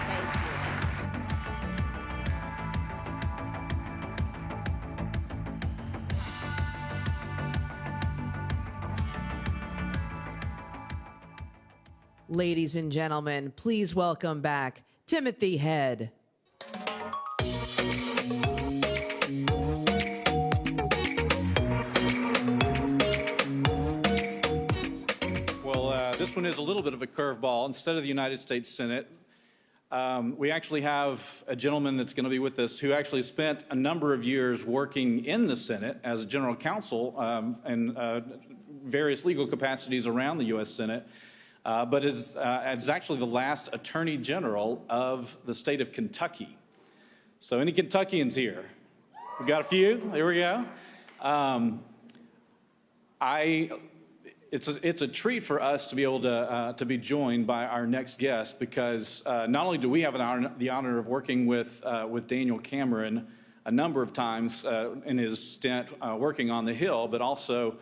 Thank you. Ladies and gentlemen, please welcome back Timothy Head. This one is a little bit of a curveball. Instead of the United States Senate, we actually have a gentleman that's going to be with us who actually spent a number of years working in the Senate as a general counsel and various legal capacities around the U.S. Senate, but is actually the last Attorney General of the state of Kentucky. So any Kentuckians here? We got a few. There we go. It's a treat for us to be able to be joined by our next guest, because not only do we have the honor of working with Daniel Cameron a number of times in his stint working on the Hill, but also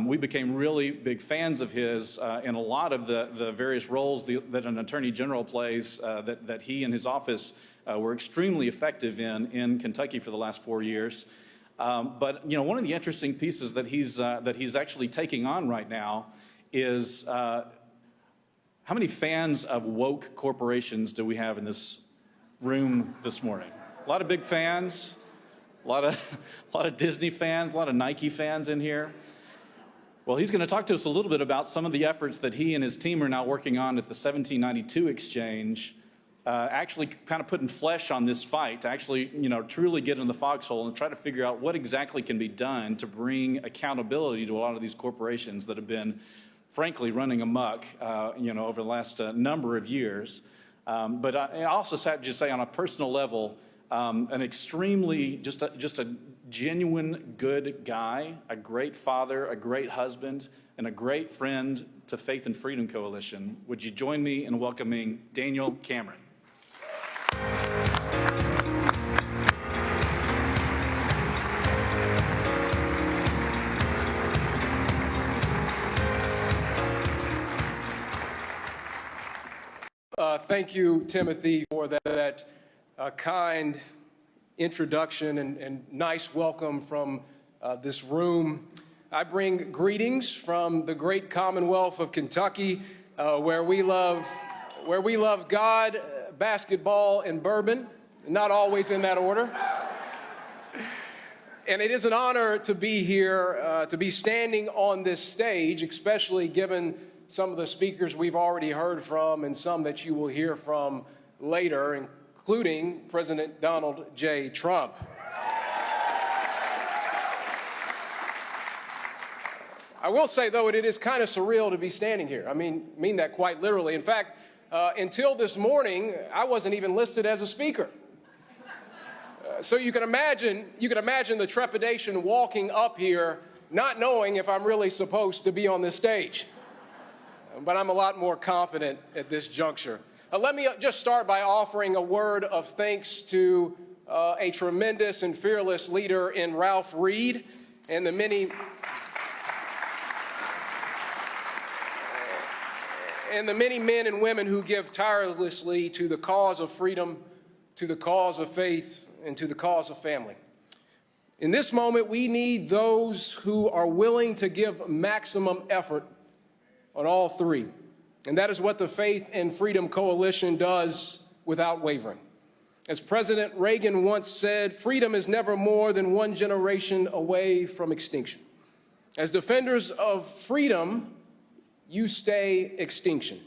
we became really big fans of his in a lot of the various roles that an attorney general plays that he and his office were extremely effective in Kentucky for the last 4 years. But you know, one of the interesting pieces that he's actually taking on right now is how many fans of woke corporations do we have in this room this morning? A lot of big fans, a lot of Disney fans, a lot of Nike fans in here. Well, he's going to talk to us a little bit about some of the efforts that he and his team are now working on at the 1792 exchange. Actually kind of putting flesh on this fight to actually, you know, truly get in the foxhole and try to figure out what exactly can be done to bring accountability to a lot of these corporations that have been, frankly, running amok, you know, over the last number of years. But I also have to say, on a personal level, an extremely, just a genuine good guy, a great father, a great husband, and a great friend to Faith and Freedom Coalition. Would you join me in welcoming Daniel Cameron? Thank you, Timothy, for that kind introduction and nice welcome from this room. I bring greetings from the great Commonwealth of Kentucky, where we love God, basketball, and bourbon, not always in that order. And it is an honor to be here, to be standing on this stage, especially given some of the speakers we've already heard from and some that you will hear from later, including President Donald J. Trump. I will say, though, it is kind of surreal to be standing here. I mean that quite literally. In fact, until this morning, I wasn't even listed as a speaker. So you can imagine the trepidation walking up here, not knowing if I'm really supposed to be on this stage. But I'm a lot more confident at this juncture. Let me just start by offering a word of thanks to a tremendous and fearless leader in Ralph Reed and the many men and women who give tirelessly to the cause of freedom, to the cause of faith, and to the cause of family. In this moment, we need those who are willing to give maximum effort on all three. And that is what the Faith and Freedom Coalition does without wavering. As President Reagan once said, freedom is never more than one generation away from extinction. As defenders of freedom, you stay extinction.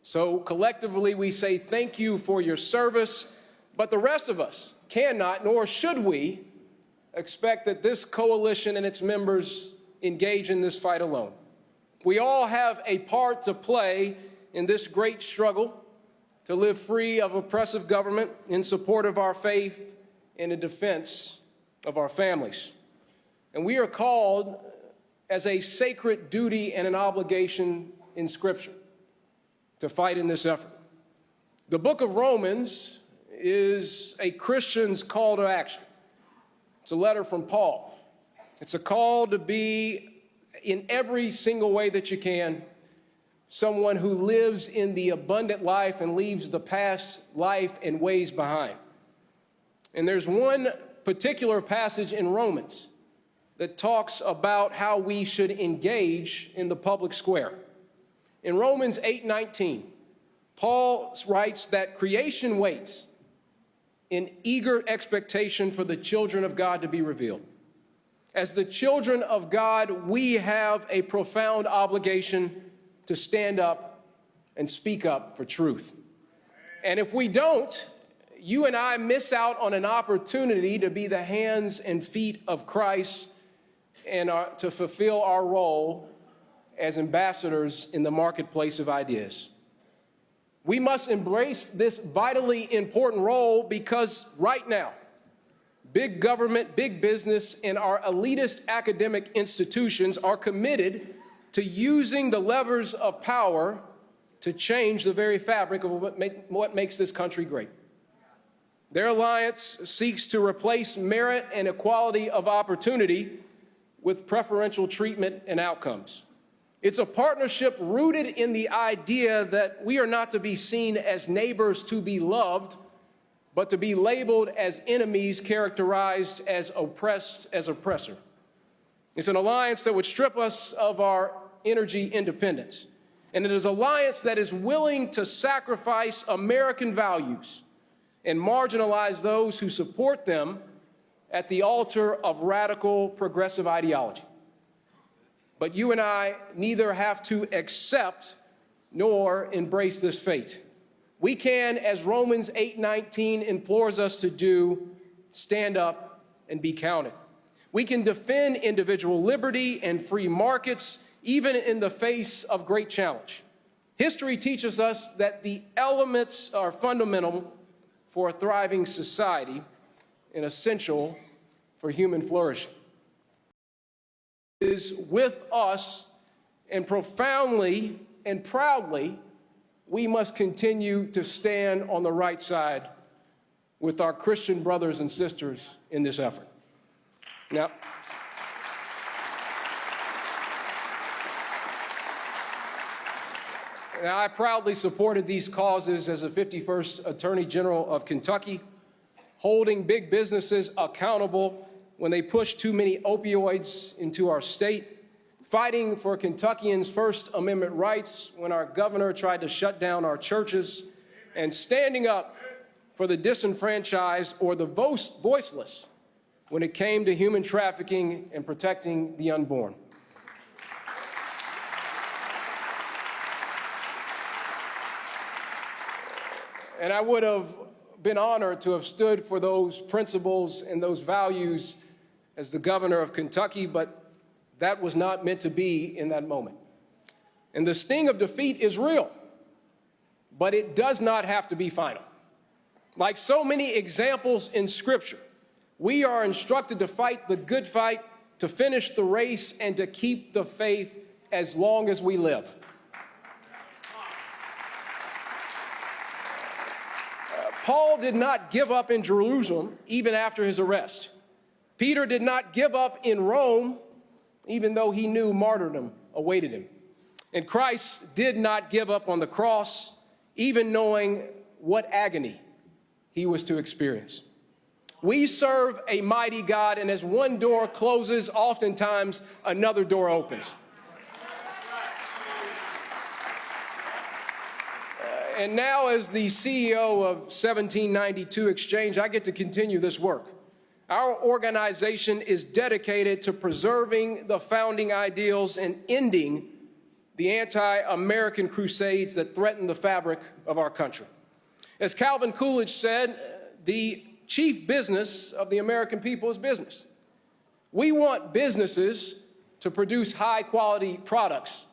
So collectively, we say thank you for your service, but the rest of us cannot, nor should we, expect that this coalition and its members engage in this fight alone. We all have a part to play in this great struggle to live free of oppressive government, in support of our faith, and in defense of our families. And we are called as a sacred duty and an obligation in Scripture to fight in this effort. The book of Romans is a Christian's call to action. It's a letter from Paul. It's a call to be, in every single way that you can, someone who lives in the abundant life and leaves the past life and ways behind. And there's one particular passage in Romans that talks about how we should engage in the public square. In Romans 8:19, Paul writes that creation waits in eager expectation for the children of God to be revealed. As the children of God, we have a profound obligation to stand up and speak up for truth. And if we don't, you and I miss out on an opportunity to be the hands and feet of Christ and to fulfill our role as ambassadors in the marketplace of ideas. We must embrace this vitally important role because right now, big government, big business, and our elitist academic institutions are committed to using the levers of power to change the very fabric of what makes this country great. Their alliance seeks to replace merit and equality of opportunity with preferential treatment and outcomes. It's a partnership rooted in the idea that we are not to be seen as neighbors to be loved, but to be labeled as enemies characterized as oppressed as oppressor. It's an alliance that would strip us of our energy independence. And it is an alliance that is willing to sacrifice American values and marginalize those who support them at the altar of radical progressive ideology. But you and I neither have to accept nor embrace this fate. We can, as Romans 8:19 implores us to do, stand up and be counted. We can defend individual liberty and free markets, even in the face of great challenge. History teaches us that the elements are fundamental for a thriving society and essential for human flourishing. It is with us, and profoundly and proudly, we must continue to stand on the right side with our Christian brothers and sisters in this effort. Now, I proudly supported these causes as the 51st Attorney General of Kentucky, holding big businesses accountable when they push too many opioids into our state, fighting for Kentuckians' First Amendment rights when our governor tried to shut down our churches, and standing up for the disenfranchised or the voiceless when it came to human trafficking and protecting the unborn. And I would have been honored to have stood for those principles and those values as the governor of Kentucky, but that was not meant to be in that moment. And the sting of defeat is real, but it does not have to be final. Like so many examples in Scripture, we are instructed to fight the good fight, to finish the race, and to keep the faith as long as we live. Paul did not give up in Jerusalem even after his arrest. Peter did not give up in Rome even though he knew martyrdom awaited him. And Christ did not give up on the cross even knowing what agony he was to experience. We serve a mighty God, and as one door closes, oftentimes another door opens. And now, as the CEO of 1792 Exchange, I get to continue this work. Our organization is dedicated to preserving the founding ideals and ending the anti-American crusades that threaten the fabric of our country. As Calvin Coolidge said, the chief business of the American people is business. We want businesses to produce high-quality products,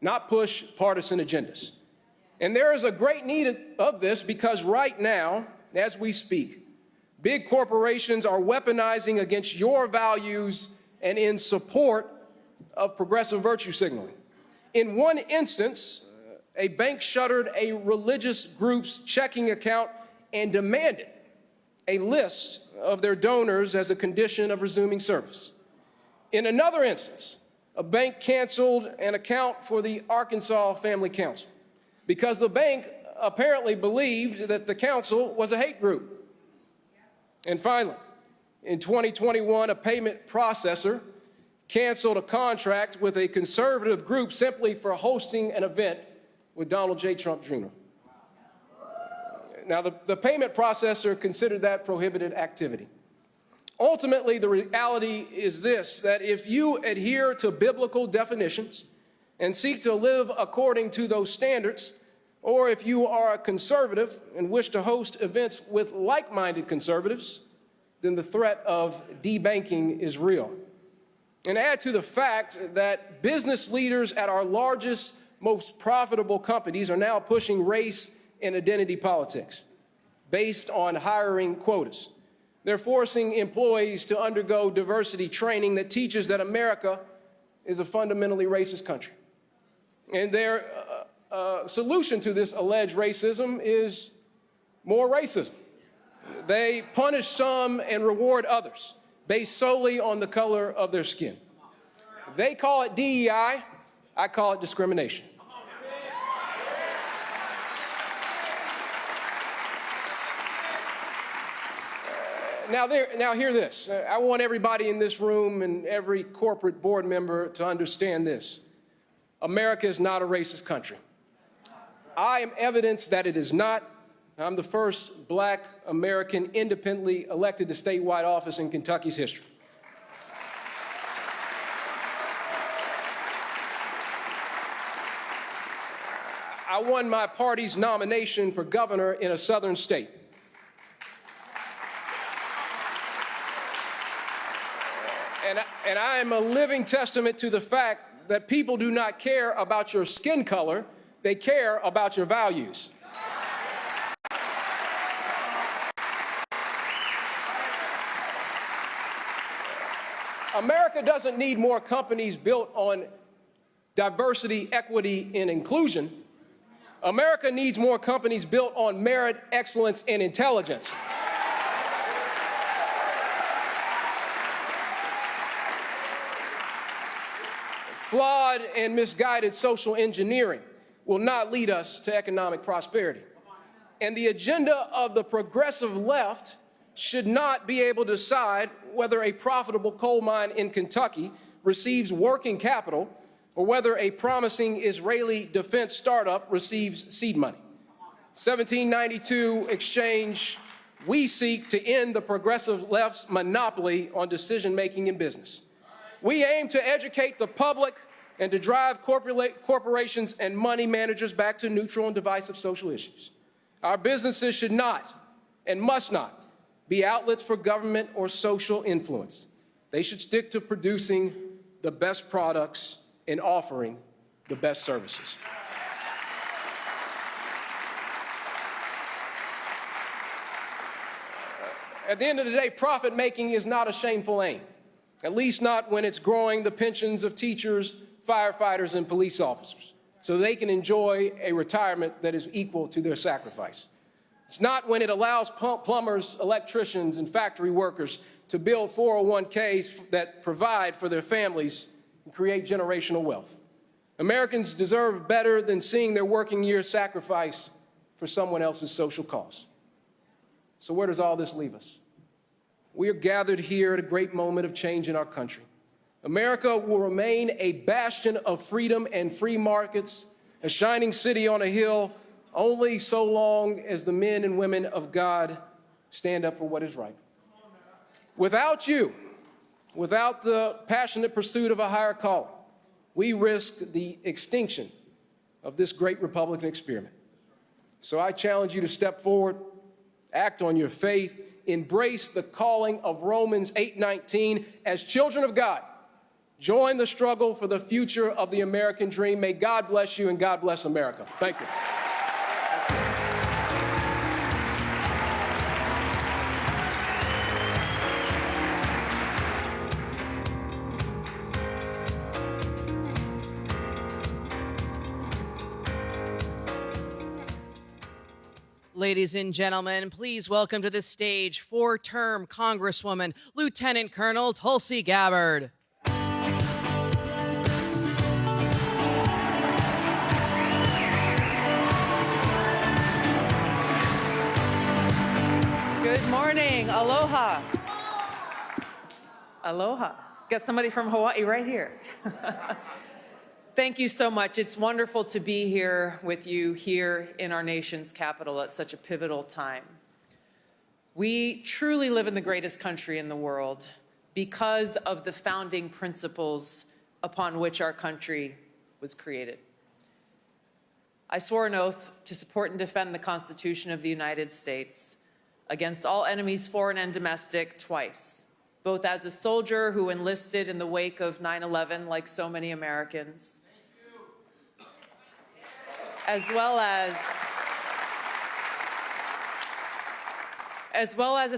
not push partisan agendas. And there is a great need of this because right now, as we speak, big corporations are weaponizing against your values and in support of progressive virtue signaling. In one instance, a bank shuttered a religious group's checking account and demanded a list of their donors as a condition of resuming service. In another instance, a bank canceled an account for the Arkansas Family Council because the bank apparently believed that the council was a hate group. And finally, in 2021, a payment processor canceled a contract with a conservative group simply for hosting an event with Donald J. Trump Jr. Now, the payment processor considered that prohibited activity. Ultimately, the reality is this, that if you adhere to biblical definitions and seek to live according to those standards, or if you are a conservative and wish to host events with like-minded conservatives, then the threat of debanking is real. And add to the fact that business leaders at our largest, most profitable companies are now pushing race and identity politics based on hiring quotas. They're forcing employees to undergo diversity training that teaches that America is a fundamentally racist country. And their solution to this alleged racism is more racism. They punish some and reward others based solely on the color of their skin. They call it DEI, I call it discrimination. Now hear this. I want everybody in this room and every corporate board member to understand this. America is not a racist country. I am evidence that it is not. I'm the first black American independently elected to statewide office in Kentucky's history. I won my party's nomination for governor in a southern state. And I am a living testament to the fact that people do not care about your skin color, they care about your values. America doesn't need more companies built on diversity, equity, and inclusion. America needs more companies built on merit, excellence, and intelligence. Flawed and misguided social engineering will not lead us to economic prosperity. And the agenda of the progressive left should not be able to decide whether a profitable coal mine in Kentucky receives working capital or whether a promising Israeli defense startup receives seed money. 1792 exchange, we seek to end the progressive left's monopoly on decision-making in business. We aim to educate the public and to drive corporations and money managers back to neutral and divisive social issues. Our businesses should not and must not be outlets for government or social influence. They should stick to producing the best products and offering the best services. At the end of the day, profit making is not a shameful aim. At least not when it's growing the pensions of teachers, firefighters, and police officers, so they can enjoy a retirement that is equal to their sacrifice. It's not when it allows plumbers, electricians, and factory workers to build 401ks that provide for their families and create generational wealth. Americans deserve better than seeing their working years sacrificed for someone else's social cause. So where does all this leave us? We are gathered here at a great moment of change in our country. America will remain a bastion of freedom and free markets, a shining city on a hill, only so long as the men and women of God stand up for what is right. Without you, without the passionate pursuit of a higher calling, we risk the extinction of this great Republican experiment. So I challenge you to step forward, act on your faith, embrace the calling of Romans 8:19 as children of God. Join the struggle for the future of the American dream. May God bless you and God bless America. Thank you. Ladies and gentlemen, please welcome to the stage four-term Congresswoman, Lieutenant Colonel Tulsi Gabbard. Good morning. Aloha. Aloha. Got somebody from Hawaii right here. Thank you so much. It's wonderful to be here with you here in our nation's capital at such a pivotal time. We truly live in the greatest country in the world because of the founding principles upon which our country was created. I swore an oath to support and defend the Constitution of the United States against all enemies, foreign and domestic, twice, both as a soldier who enlisted in the wake of 9/11, like so many Americans, as well as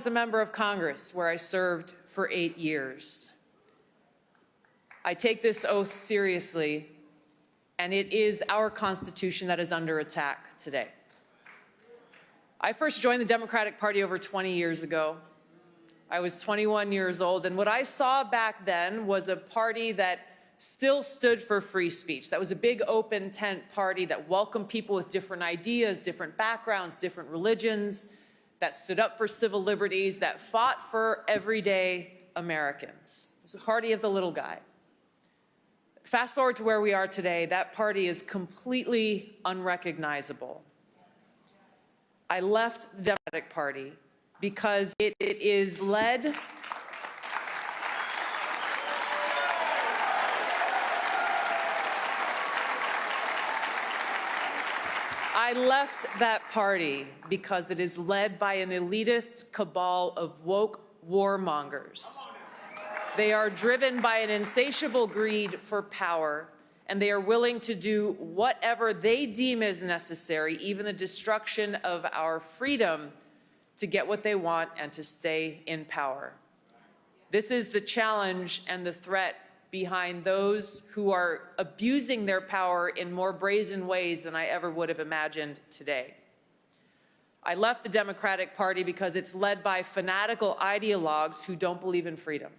a member of Congress, where I served for 8 years. I take this oath seriously, and it is our Constitution that is under attack today. I first joined the Democratic Party over 20 years ago. I was 21 years old, and what I saw back then was a party that still stood for free speech. That was a big open tent party that welcomed people with different ideas, different backgrounds, different religions, that stood up for civil liberties, that fought for everyday Americans. It was a party of the little guy. Fast forward to where we are today, that party is completely unrecognizable. I left the Democratic Party because it is led I left that party because it is led by an elitist cabal of woke warmongers. They are driven by an insatiable greed for power, and they are willing to do whatever they deem is necessary, even the destruction of our freedom, to get what they want and to stay in power. This is the challenge and the threat behind those who are abusing their power in more brazen ways than I ever would have imagined today. I left the Democratic Party because it's led by fanatical ideologues who don't believe in freedom.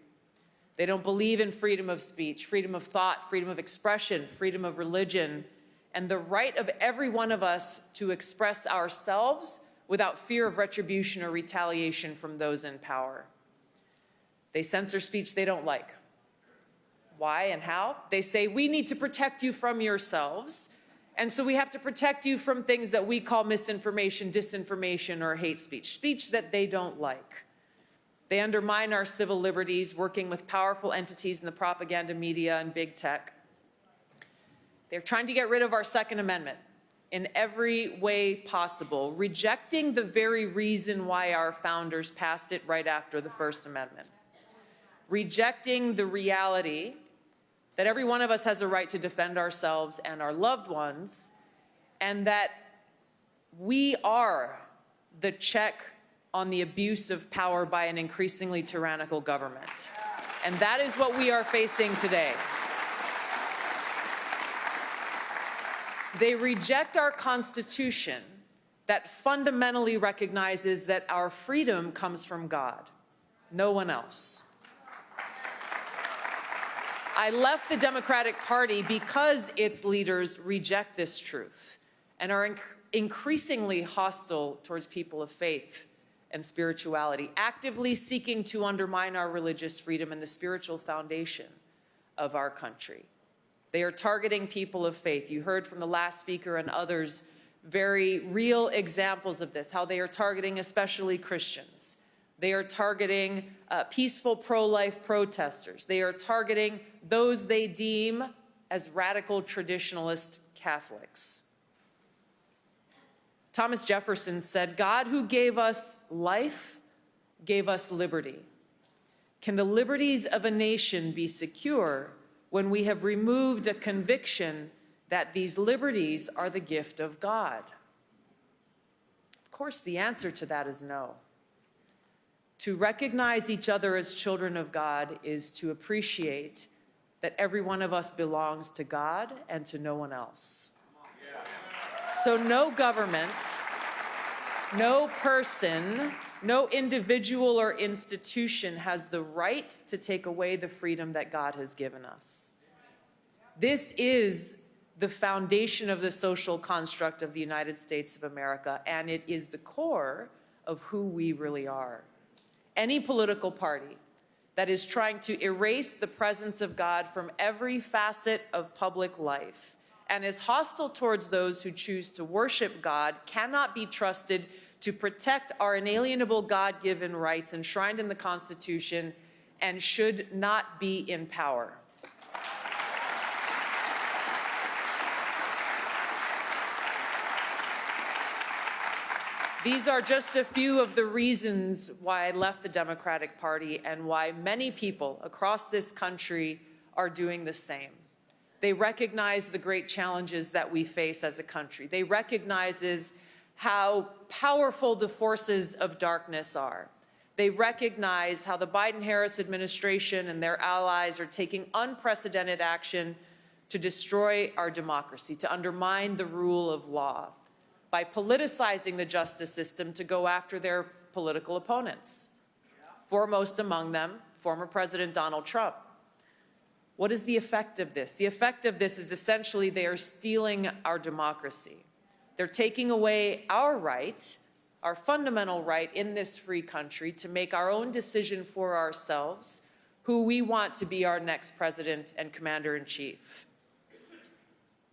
They don't believe in freedom of speech, freedom of thought, freedom of expression, freedom of religion, and the right of every one of us to express ourselves without fear of retribution or retaliation from those in power. They censor speech they don't like. Why and how? They say, we need to protect you from yourselves, and so we have to protect you from things that we call misinformation, disinformation, or hate speech, speech that they don't like. They undermine our civil liberties, working with powerful entities in the propaganda media and big tech. They're trying to get rid of our Second Amendment in every way possible, rejecting the very reason why our founders passed it right after the First Amendment, rejecting the reality that every one of us has a right to defend ourselves and our loved ones, and that we are the check on the abuse of power by an increasingly tyrannical government. And that is what we are facing today. They reject our Constitution that fundamentally recognizes that our freedom comes from God, no one else. I left the Democratic Party because its leaders reject this truth and are increasingly hostile towards people of faith and spirituality, actively seeking to undermine our religious freedom and the spiritual foundation of our country. They are targeting people of faith. You heard from the last speaker and others very real examples of this, how they are targeting especially Christians. They are targeting peaceful pro-life protesters. They are targeting those they deem as radical traditionalist Catholics. Thomas Jefferson said, "God who gave us life gave us liberty. Can the liberties of a nation be secure when we have removed a conviction that these liberties are the gift of God?" Of course, the answer to that is no. To recognize each other as children of God is to appreciate that every one of us belongs to God and to no one else. So no government No person, no individual or institution has the right to take away the freedom that God has given us. This is the foundation of the social construct of the United States of America, and it is the core of who we really are. Any political party that is trying to erase the presence of God from every facet of public life and is hostile towards those who choose to worship God cannot be trusted to protect our inalienable God-given rights enshrined in the Constitution and should not be in power. These are just a few of the reasons why I left the Democratic Party and why many people across this country are doing the same. They recognize the great challenges that we face as a country. They recognize how powerful the forces of darkness are. They recognize how the Biden-Harris administration and their allies are taking unprecedented action to destroy our democracy, to undermine the rule of law, by politicizing the justice system to go after their political opponents. Foremost among them, former President Donald Trump. What is the effect of this? The effect of this is essentially they are stealing our democracy. They're taking away our right, our fundamental right in this free country to make our own decision for ourselves, who we want to be our next president and commander-in-chief.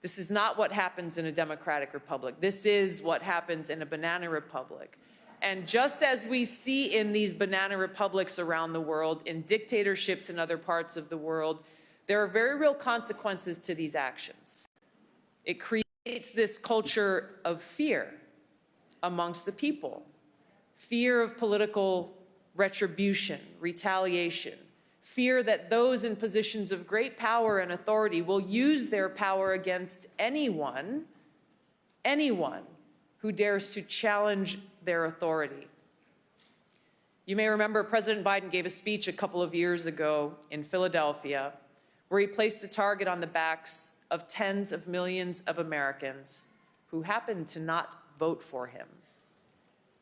This is not what happens in a democratic republic. This is what happens in a banana republic. And just as we see in these banana republics around the world, in dictatorships in other parts of the world, there are very real consequences to these actions. It creates this culture of fear amongst the people. Fear of political retribution, retaliation. Fear that those in positions of great power and authority will use their power against anyone who dares to challenge their authority. You may remember President Biden gave a speech a couple of years ago in Philadelphia where he placed a target on the backs of tens of millions of Americans who happened to not vote for him,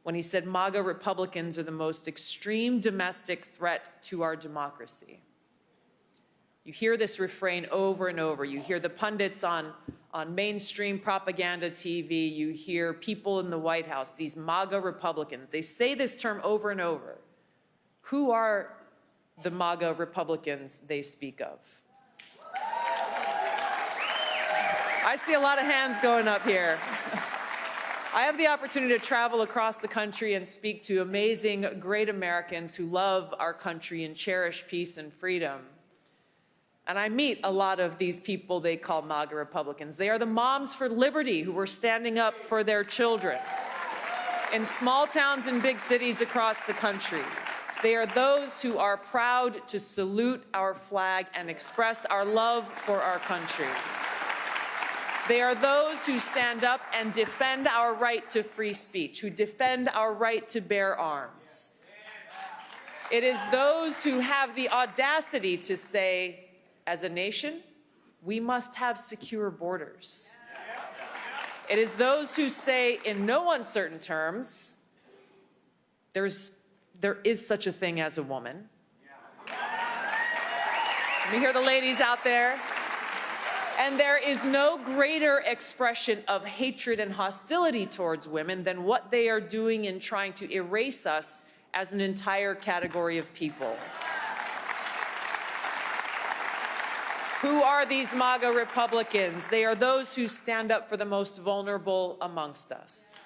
when he said MAGA Republicans are the most extreme domestic threat to our democracy. You hear this refrain over and over. You hear the pundits on mainstream propaganda TV. You hear people in the White House, these MAGA Republicans. They say this term over and over. Who are the MAGA Republicans they speak of? I see a lot of hands going up here. I have the opportunity to travel across the country and speak to amazing, great Americans who love our country and cherish peace and freedom. And I meet a lot of these people they call MAGA Republicans. They are the moms for liberty who were standing up for their children in small towns and big cities across the country. They are those who are proud to salute our flag and express our love for our country. They are those who stand up and defend our right to free speech, who defend our right to bear arms. It is those who have the audacity to say, as a nation, we must have secure borders. It is those who say, in no uncertain terms, there is such a thing as a woman. Let me hear the ladies out there. And there is no greater expression of hatred and hostility towards women than what they are doing in trying to erase us as an entire category of people. Who are these MAGA Republicans? They are those who stand up for the most vulnerable amongst us.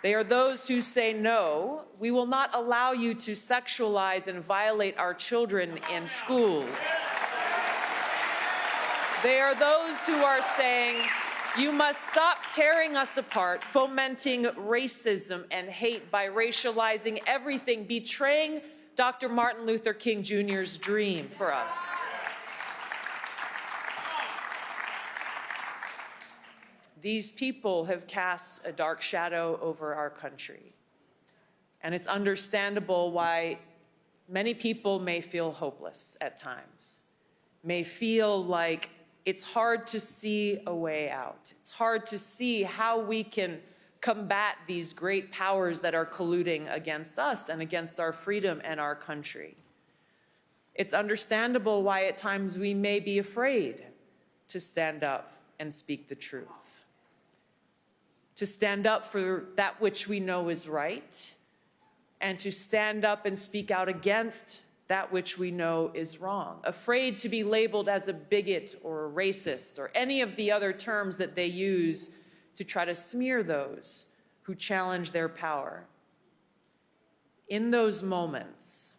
They are those who say, no, we will not allow you to sexualize and violate our children in schools. They are those who are saying, you must stop tearing us apart, fomenting racism and hate by racializing everything, betraying Dr. Martin Luther King Jr.'s dream for us. These people have cast a dark shadow over our country. And it's understandable why many people may feel hopeless at times, may feel like it's hard to see a way out. It's hard to see how we can combat these great powers that are colluding against us and against our freedom and our country. It's understandable why at times we may be afraid to stand up and speak the truth, to stand up for that which we know is right, and to stand up and speak out against that which we know is wrong, afraid to be labeled as a bigot or a racist or any of the other terms that they use to try to smear those who challenge their power. In those moments,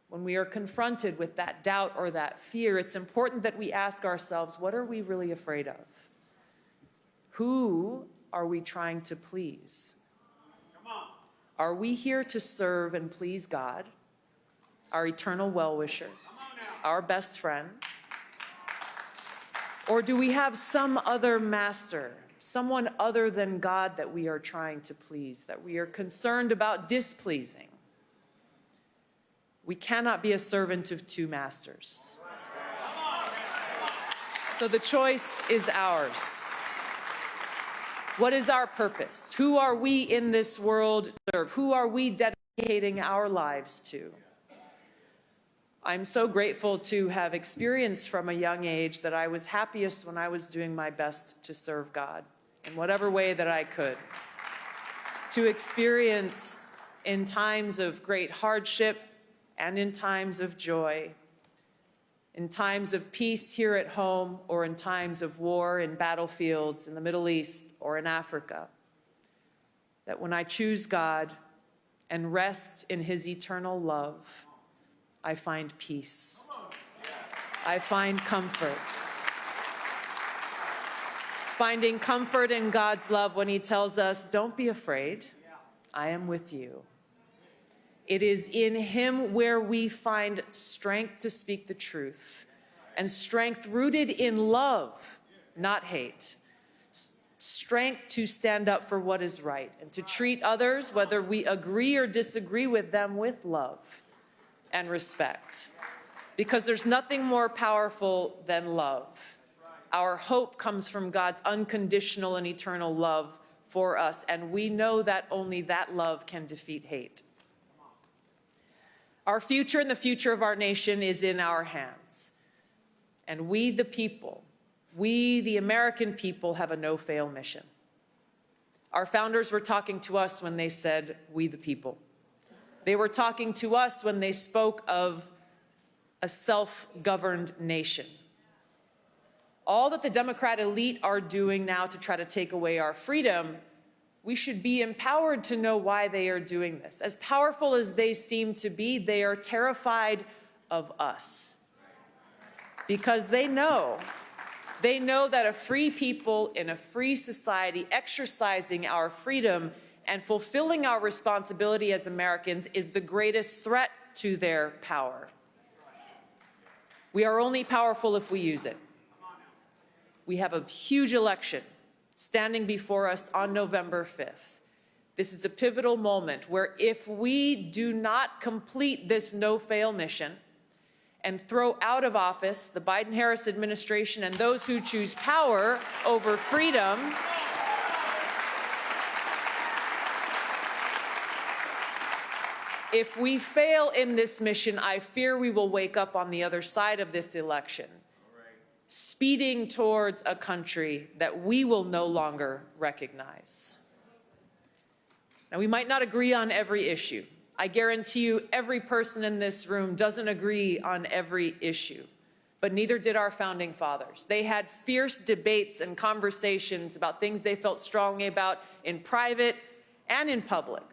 when we are confronted with that doubt or that fear, it's important that we ask ourselves, what are we really afraid of? Who are we trying to please? Are we here to serve and please God, our eternal well-wisher, our best friend? Or do we have some other master, someone other than God that we are trying to please, that we are concerned about displeasing? We cannot be a servant of two masters. So the choice is ours. What is our purpose? Who are we in this world to serve? Who are we dedicating our lives to? I'm so grateful to have experienced from a young age that I was happiest when I was doing my best to serve God in whatever way that I could. To experience in times of great hardship and in times of joy, in times of peace here at home or in times of war in battlefields in the Middle East or in Africa, that when I choose God and rest in his eternal love, I find peace. I find comfort. Finding comfort in God's love when he tells us, don't be afraid, I am with you. It is in him where we find strength to speak the truth, and strength rooted in love, not hate. Strength to stand up for what is right and to treat others, whether we agree or disagree with them, with love and respect. Because there's nothing more powerful than love. Our hope comes from God's unconditional and eternal love for us, and we know that only that love can defeat hate. Our future and the future of our nation is in our hands. And we, the people, we, the American people, have a no-fail mission. Our founders were talking to us when they said, we the people. They were talking to us when they spoke of a self-governed nation. All that the Democrat elite are doing now to try to take away our freedom, we should be empowered to know why they are doing this. As powerful as they seem to be, they are terrified of us. Because they know that a free people in a free society exercising our freedom and fulfilling our responsibility as Americans is the greatest threat to their power. We are only powerful if we use it. We have a huge election standing before us on November 5th. This is a pivotal moment where if we do not complete this no-fail mission and throw out of office the Biden-Harris administration and those who choose power over freedom, if we fail in this mission, I fear we will wake up on the other side of this election, speeding towards a country that we will no longer recognize. Now, we might not agree on every issue. I guarantee you every person in this room doesn't agree on every issue, but neither did our founding fathers. They had fierce debates and conversations about things they felt strongly about in private and in public.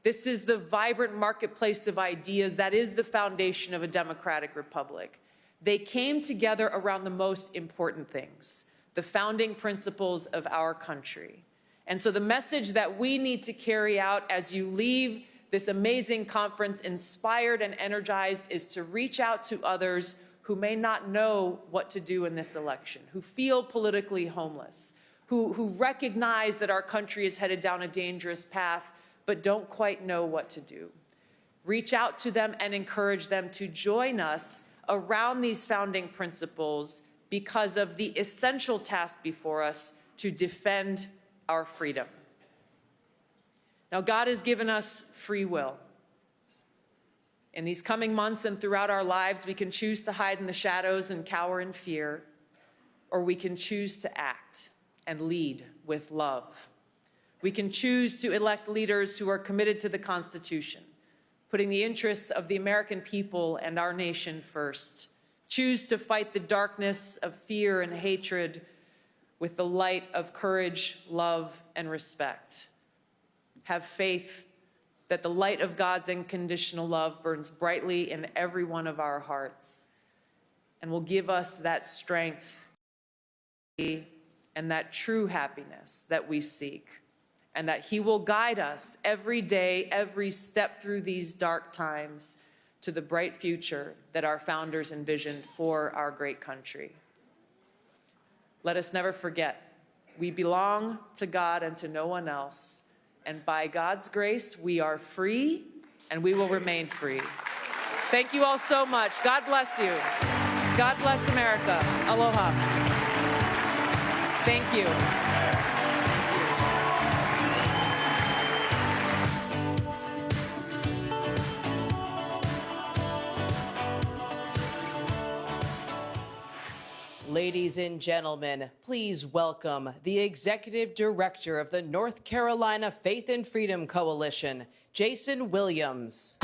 This is the vibrant marketplace of ideas that is the foundation of a democratic republic. They came together around the most important things, the founding principles of our country. And so the message that we need to carry out as you leave this amazing conference inspired and energized is to reach out to others who may not know what to do in this election, who feel politically homeless, who recognize that our country is headed down a dangerous path, but don't quite know what to do. Reach out to them and encourage them to join us around these founding principles because of the essential task before us to defend our freedom. Now, God has given us free will. In these coming months and throughout our lives, we can choose to hide in the shadows and cower in fear, or we can choose to act and lead with love. We can choose to elect leaders who are committed to the Constitution, putting the interests of the American people and our nation first. Choose to fight the darkness of fear and hatred with the light of courage, love, and respect. Have faith that the light of God's unconditional love burns brightly in every one of our hearts and will give us that strength and that true happiness that we seek, and that He will guide us every day, every step through these dark times to the bright future that our founders envisioned for our great country. Let us never forget, we belong to God and to no one else, and by God's grace, we are free, and we will remain free. Thank you all so much. God bless you. God bless America. Aloha. Thank you. Ladies and gentlemen, please welcome the Executive Director of the North Carolina Faith and Freedom Coalition, Jason Williams.